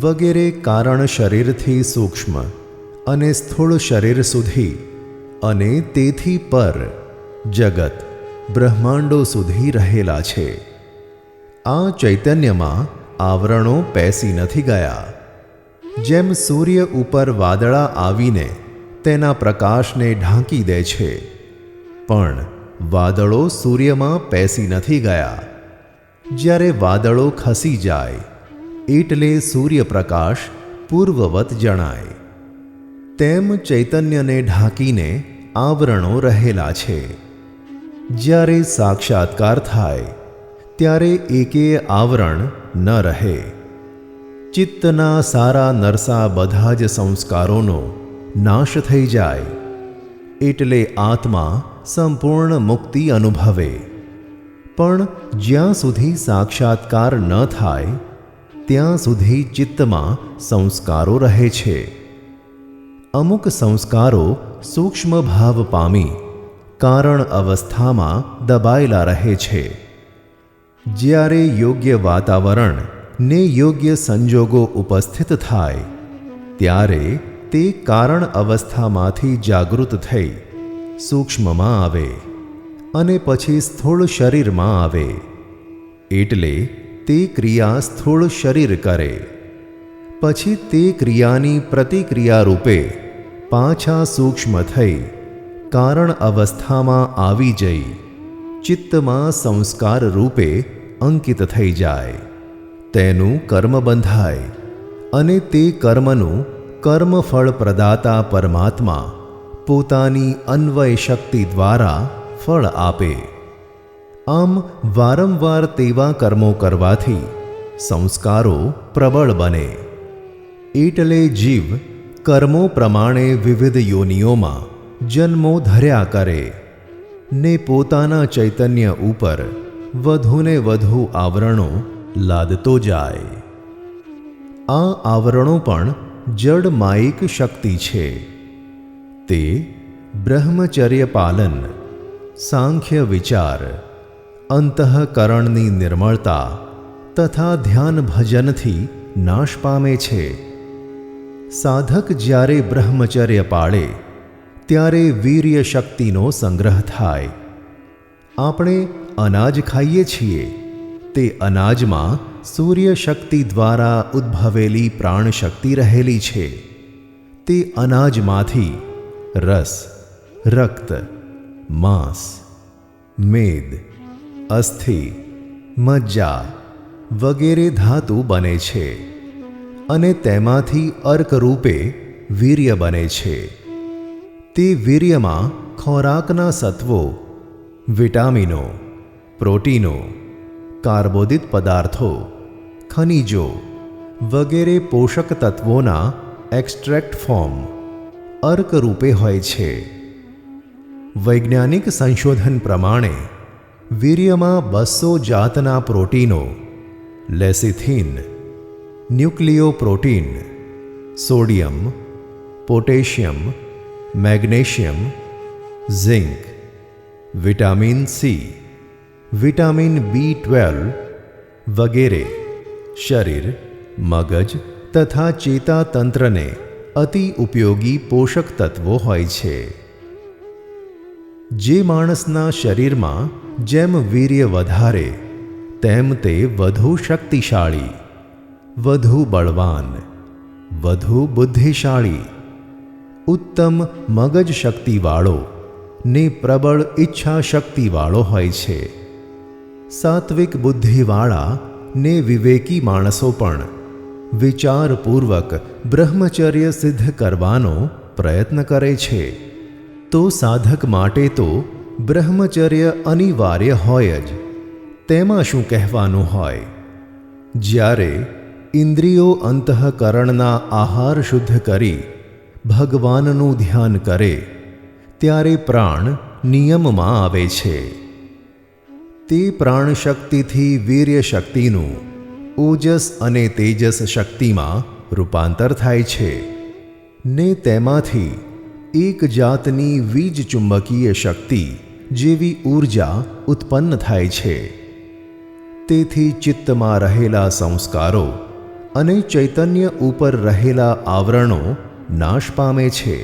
વગેરે કારણ શરીરથી સૂક્ષ્મ અને સ્થૂળ શરીર સુધી અને તેથી પર જગત બ્રહ્માંડો સુધી રહેલા છે. આ ચૈતન્યમાં આવરણો પેસી નથી ગયા. જેમ સૂર્ય ઉપર વાદળા આવીને તેના પ્રકાશને ઢાંકી દે છે, પણ વાદળો સૂર્યમાં પેસી નથી ગયા. જ્યારે વાદળો ખસી જાય એટલે સૂર્યપ્રકાશ પૂર્વવત જણાય. તેમ ચૈતન્યને ઢાંકીને આવરણો રહેલા છે. જ્યારે સાક્ષાત્કાર થાય ત્યારે એકેય આવરણ ન રહે. ચિત્તના સારા નરસા બધા જ સંસ્કારોનો નાશ થઈ જાય એટલે આત્મા સંપૂર્ણ મુક્તિ અનુભવે. પણ જ્યાં સુધી સાક્ષાત્કાર ન થાય ત્યાં સુધી ચિત્તમાં સંસ્કારો રહે છે. અમુક સંસ્કારો સૂક્ષ્મ ભાવ પામી કારણ અવસ્થામાં દબાયેલા રહે છે. જ્યારે યોગ્ય વાતાવરણ ને યોગ્ય સંજોગો ઉપસ્થિત થાય ત્યારે તે કારણ અવસ્થામાંથી જાગૃત થઈ સૂક્ષ્મમાં આવે અને પછી સ્થૂળ શરીરમાં આવે. એટલે તે ક્રિયા સ્થૂળ શરીર કરે. પછી તે ક્રિયાની પ્રતિક્રિયા રૂપે પાછા સૂક્ષ્મ થઈ કારણ અવસ્થામાં આવી જઈ ચિત્તમાં સંસ્કાર રૂપે અંકિત થઈ જાય. તેનું કર્મ બંધાય અને તે કર્મનું કર્મફળ પ્રદાતા પરમાત્મા પોતાની અન્વય શક્તિ દ્વારા ફળ આપે. આમ વારંવાર તેવા કર્મો કરવાથી સંસ્કારો પ્રબળ બને. એટલે જીવ કર્મો પ્રમાણે વિવિધ યોનિઓમાં જન્મો ધર્યા કરે ને પોતાના ચૈતન્ય ઉપર વધુને વધુ આવરણો લાદતો જાય. આ આવરણો પણ જડ માયિક શક્તિ છે. તે બ્રહ્મચર્ય પાલન, સાંખ્ય વિચાર, અંતઃકરણની નિર્મળતા તથા ધ્યાન ભજનથી નાશ પામે છે. સાધક જ્યારે બ્રહ્મચર્ય પાળે ત્યારે વીર્ય શક્તિનો સંગ્રહ થાય આપણે અનાજ ખાઈએ છીએ તે અનાજમાં સૂર્ય શક્તિ દ્વારા ઉદ્ભવેલી પ્રાણશક્તિ રહેલી છે. તે અનાજમાંથી રસ, રક્ત, માંસ, મેદ, અસ્થિ, મજ્જા વગેરે ધાતુ બને છે અને તેમાંથી અર્ક રૂપે વીર્ય બને છે. તે વીર્યમાં ખોરાકના સત્વો, વિટામિનો, પ્રોટીનો, કાર્બોદિત પદાર્થો, ખનિજો વગેરે પોષક તત્વોના એક્સ્ટ્રેક્ટ ફોર્મ અર્ક રૂપે હોય છે. વૈજ્ઞાનિક સંશોધન પ્રમાણે વીર્યમાં 200 જાતના પ્રોટીનો, lecithin, nucleoprotein, sodium, potassium, magnesium, zinc, vitamin C, vitamin B12 વગેરે શરીર, મગજ તથા ચેતાતંત્રને અતિ ઉપયોગી પોષક તત્વો હોય છે. જે માણસના શરીરમાં જેમ વીર્ય વધારે તેમ તે વધુ શક્તિશાળી, વધુ બળવાન, વધુ બુદ્ધિશાળી, ઉત્તમ મગજ શક્તિવાળો ને પ્રબળ ઈચ્છા શક્તિવાળો હોય છે. સાત્વિક બુદ્ધિવાળા ને વિવેકી માણસો પણ વિચારપૂર્વક બ્રહ્મચર્ય સિદ્ધ કરવાનો પ્રયત્ન કરે છે. તો સાધક માટે તો બ્રહ્મચર્ય અનિવાર્ય હોય જ. તેમાં શું કહેવાનું હોય? જ્યારે ઇન્દ્રિયો અંતઃકરણના આહાર શુદ્ધ કરી ભગવાનનું ધ્યાન કરે ત્યારે પ્રાણ નિયમમાં આવે છે. તે પ્રાણશક્તિથી વીર્ય શક્તિનું ઓજસ અને તેજસ શક્તિમાં રૂપાંતર થાય છે ને તેમાંથી એક જાતની વીજ ચુંબકીય શક્તિ જેવી ઊર્જા ઉત્પન્ન થાય છે. તેથી ચિત્તમાં રહેલા સંસ્કારો અને ચૈતન્ય ઉપર રહેલા આવરણો નાશ પામે છે.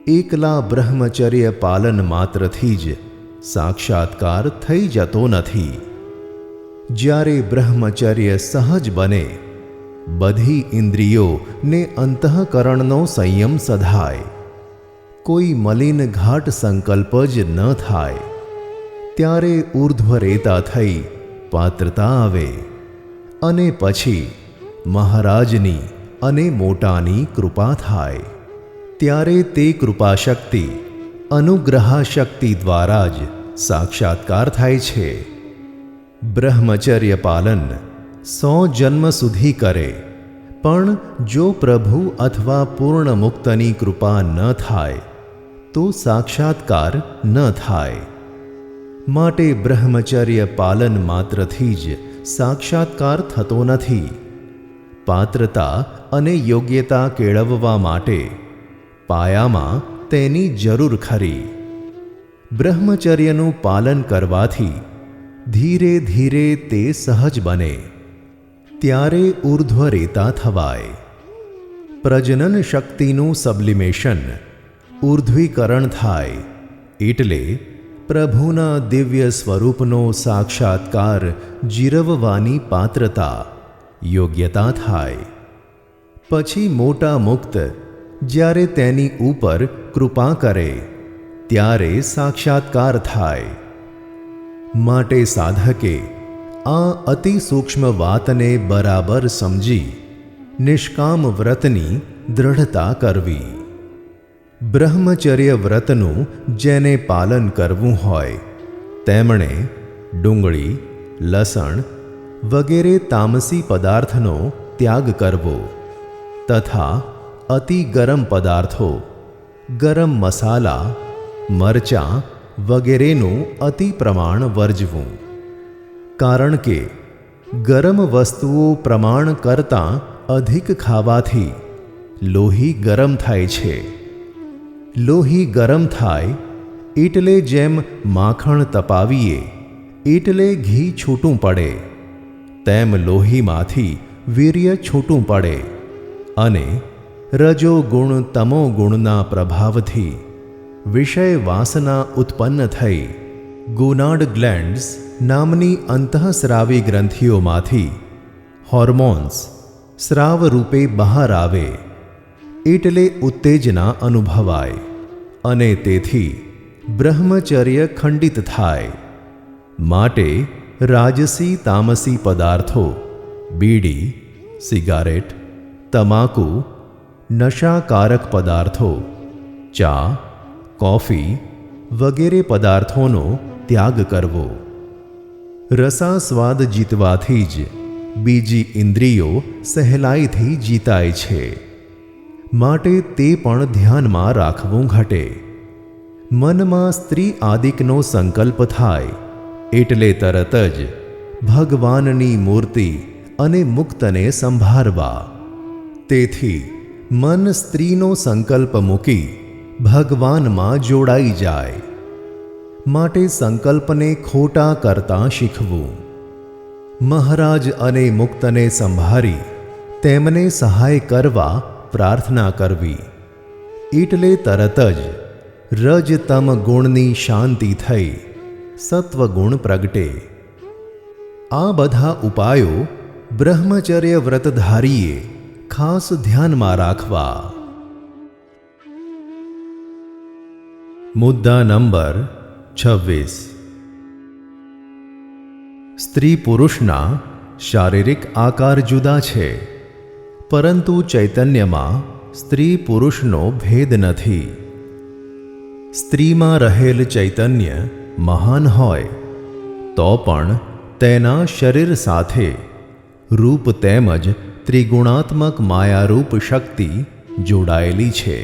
એકલા બ્રહ્મચર્ય પાલન માત્રથી જ સાક્ષાત્કાર થઈ જતો નથી. જ્યારે બ્રહ્મચર્ય સહજ બને, બધી ઇન્દ્રિયો ને અંતઃકરણનો સંયમ સધાય, કોઈ મલિન ઘાટ સંકલ્પ જ ન થાય, ત્યારે ઉર્ધ્વરેતા થઈ પાત્રતા આવે અને પછી મહારાજની અને મોટાની કૃપા થાય. ત્યારે તે કૃપાશક્તિ અનુગ્રહાશક્તિ દ્વારા જ સાક્ષાત્કાર થાય છે. બ્રહ્મચર્ય પાલન 100 જન્મ સુધી કરે પણ જો પ્રભુ અથવા પૂર્ણ મુક્તની કૃપા ન થાય તો સાક્ષાત્કાર ન થાય. માટે બ્રહ્મચર્ય પાલન માત્રથી જ સાક્ષાત્કાર થતો નથી. પાત્રતા અને યોગ્યતા કેળવવા માટે પાયામાં તેની જરૂર ખરી. બ્રહ્મચર્યનું પાલન કરવાથી ધીરે ધીરે તે સહજ બને, ત્યારે ઉર્ધ્વરેતા થવાય. પ્રજનન શક્તિનું સબ્લિમેશન, ઉર્ધ્વીકરણ થાય એટલે પ્રભુના દિવ્ય સ્વરૂપનો સાક્ષાત્કાર જીરવવાની પાત્રતા, યોગ્યતા થાય. પછી મોટા મુક્ત જ્યારે તેની ઉપર કૃપા કરે ત્યારે સાક્ષાત્કાર થાય. માટે સાધકે આ અતિ સૂક્ષ્મ વાતને બરાબર સમજી નિષ્કામ વ્રતની દૃઢતા કરવી. બ્રહ્મચર્ય વ્રતનું જેને પાલન કરવું હોય તેમણે ડુંગળી, લસણ વગેરે તામસી પદાર્થનો ત્યાગ કરવો તથા અતિ ગરમ પદાર્થો, ગરમ મસાલા, મરચાં વગેરેનું અતિ પ્રમાણ વર્જવું. કારણ કે ગરમ વસ્તુઓ પ્રમાણ કરતાં અધિક ખાવાથી લોહી ગરમ થાય છે. લોહી ગરમ થાય એટલે જેમ માખણ તપાવીએ એટલે ઘી છૂટું પડે, તેમ લોહીમાંથી વીર્ય છૂટું પડે અને રજો ગુણ તમો ગુણના પ્રભાવથી વિષય વાસના ઉત્પન્ન થઈ ગોનાડ ગ્લેન્ડ્સ નામની અંતઃસ્રાવી ગ્રંથિઓમાંથી હોર્મોન્સ સ્રાવ રૂપે બહાર આવે એટલે ઉત્તેજના અનુભવાય અને તેથી બ્રહ્મચર્ય ખંડિત થાય. માટે રાજસી તામસી પદાર્થો, બીડી, સિગારેટ, તમાકુ, નશાકારક પદાર્થો, ચા, કોફી વગેરે પદાર્થોનો ત્યાગ કરવો. રસાસ્વાદ જીતવાથી જ બીજી ઇન્દ્રિયો સહેલાઈથી જીતાય છે. માટે તે પણ ધ્યાનમાં રાખવું ઘટે. મનમાં સ્ત્રી આદિકનો સંકલ્પ થાય એટલે તરત જ ભગવાનની મૂર્તિ અને મુક્તને સંભાળવા. તેથી મન સ્ત્રીનો સંકલ્પ મૂકી ભગવાનમાં જોડાઈ જાય. માટે સંકલ્પને ખોટા કરતાં શીખવું. મહારાજ અને મુક્તને સંભાળી તેમને સહાય કરવા પ્રાર્થના કરવી એટલે તરત જ રજ તમ ગુણની શાંતિ થઈ સત્વગુણ પ્રગટે. આ બધા ઉપાયો બ્રહ્મચર્ય વ્રતધારીએ ખાસ ધ્યાનમાં રાખવા. મુદ્દા નંબર 26. સ્ત્રી પુરુષના શારીરિક આકાર જુદા છે, પરંતુ ચૈતન્યમાં સ્ત્રી પુરુષનો ભેદ નથી. સ્ત્રીમાં રહેલ ચૈતન્ય મહાન હોય તો પણ તેના શરીર સાથે રૂપ તેમજ ત્રિગુણાત્મક માયારૂપ શક્તિ જોડાયેલી છે,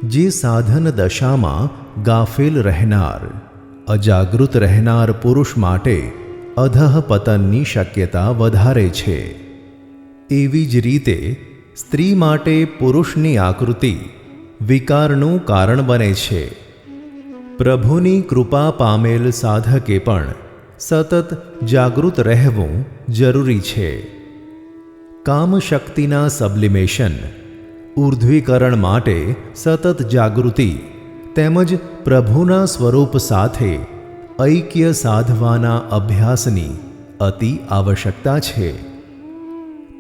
જે સાધન દશામાં ગાફેલ રહેનાર, અજાગૃત રહેનાર પુરુષ માટે અધઃ પતનની શક્યતા વધારે છે. એવી જ રીતે સ્ત્રી માટે પુરુષની આકૃતિ વિકારનું કારણ બને છે. પ્રભુની કૃપા પામેલ સાધકે પણ સતત જાગૃત રહેવું જરૂરી છે. કામશક્તિના સબ્લિમેશન, ઉર્ધ્વીકરણ માટે સતત જાગૃતિ તેમજ પ્રભુના સ્વરૂપ સાથે ઐક્ય સાધવાના અભ્યાસની અતિ આવશ્યકતા છે.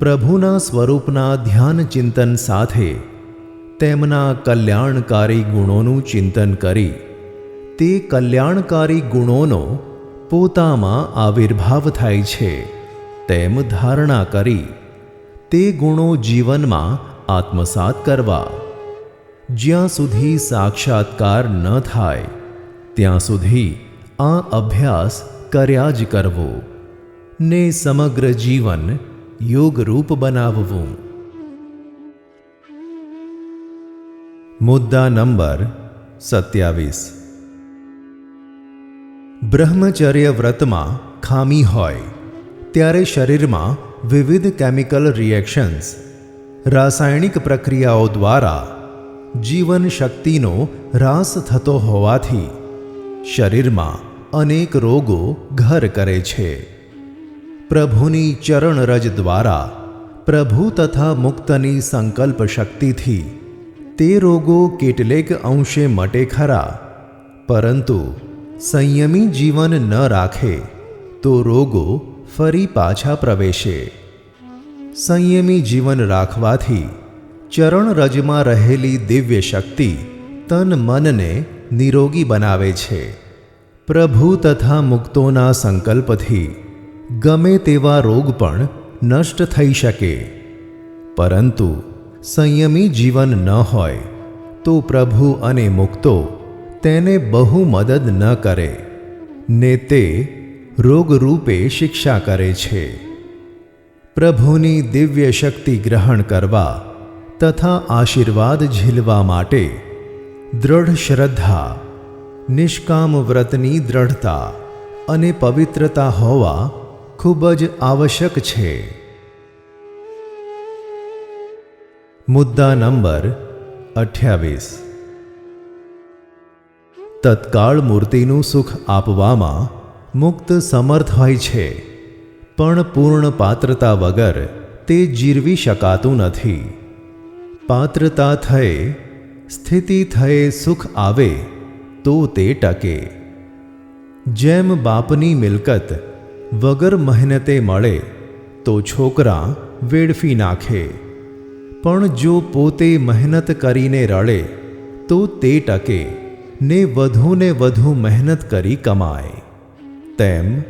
પ્રભુના સ્વરૂપના ધ્યાન ચિંતન સાથે તેમના કલ્યાણકારી ગુણોનું ચિંતન કરી તે કલ્યાણકારી ગુણોનો પોતામાં આવિર્ભાવ થાય છે તેમ ધારણા કરી તે ગુણો જીવનમાં આત્મસાત કરવા. જ્યાં સુધી સાક્ષાત્કાર ન થાય ત્યાં સુધી આ અભ્યાસ કર્યા જ કરવો ને સમગ્ર જીવન યોગરૂપ બનાવવું. મુદ્દા નંબર 27. બ્રહ્મચર્ય વ્રતમાં ખામી હોય ત્યારે શરીરમાં વિવિધ કેમિકલ રિએક્શન્સ, રાસાયણિક પ્રક્રિયાઓ દ્વારા જીવન શક્તિનો હ્રાસ થતો હોવાથી શરીરમાં અનેક રોગો ઘર કરે છે. પ્રભુની ચરણરજ દ્વારા પ્રભુ તથા મુક્તની સંકલ્પ શક્તિથી તે રોગો કેટલેક અંશે મટે ખરા, પરંતુ સંયમી જીવન ન રાખે તો રોગો ફરી પાછા પ્રવેશે. સંયમી જીવન રાખવાથી ચરણરજમાં રહેલી દિવ્ય શક્તિ તન મનને નિરોગી બનાવે છે. પ્રભુ તથા મુક્તોના સંકલ્પથી ગમે તેવા રોગ પણ નષ્ટ થઈ શકે, પરંતુ સંયમી જીવન ન હોય તો પ્રભુ અને મુક્તો તેને બહુ મદદ ન કરે ને તે રોગરૂપે શિક્ષા કરે છે. પ્રભુની દિવ્ય શક્તિ ગ્રહણ કરવા તથા આશીર્વાદ ઝીલવા માટે દૃઢ શ્રદ્ધા, નિષ્કામ વ્રતની દ્રઢતા અને પવિત્રતા હોવા ખૂબ જ આવશ્યક છે. મુદ્દા નંબર 28. તત્કાળ મૂર્તિનું સુખ આપવામાં મુક્ત સમર્થ હોય છે, પણ પૂર્ણ પાત્રતા વગર તે જીરવી શકાતું નથી. પાત્રતા થયે, સ્થિતિ થયે સુખ આવે તો તે ટકે. જેમ બાપની મિલકત વગર મહેનતે મળે તો છોકરા વેડફી નાખે, પણ જો પોતે મહેનત કરીને રળે તો તે ટકે ને વધુ મહેનત કરી કમાય. તેમ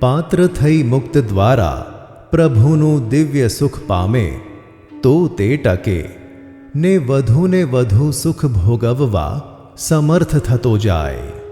પાત્ર થઈ મુક્ત દ્વારા પ્રભુનું દિવ્ય સુખ પામે તો તે ટકે ને વધુ સુખ ભોગવવા સમર્થ થતો જાય.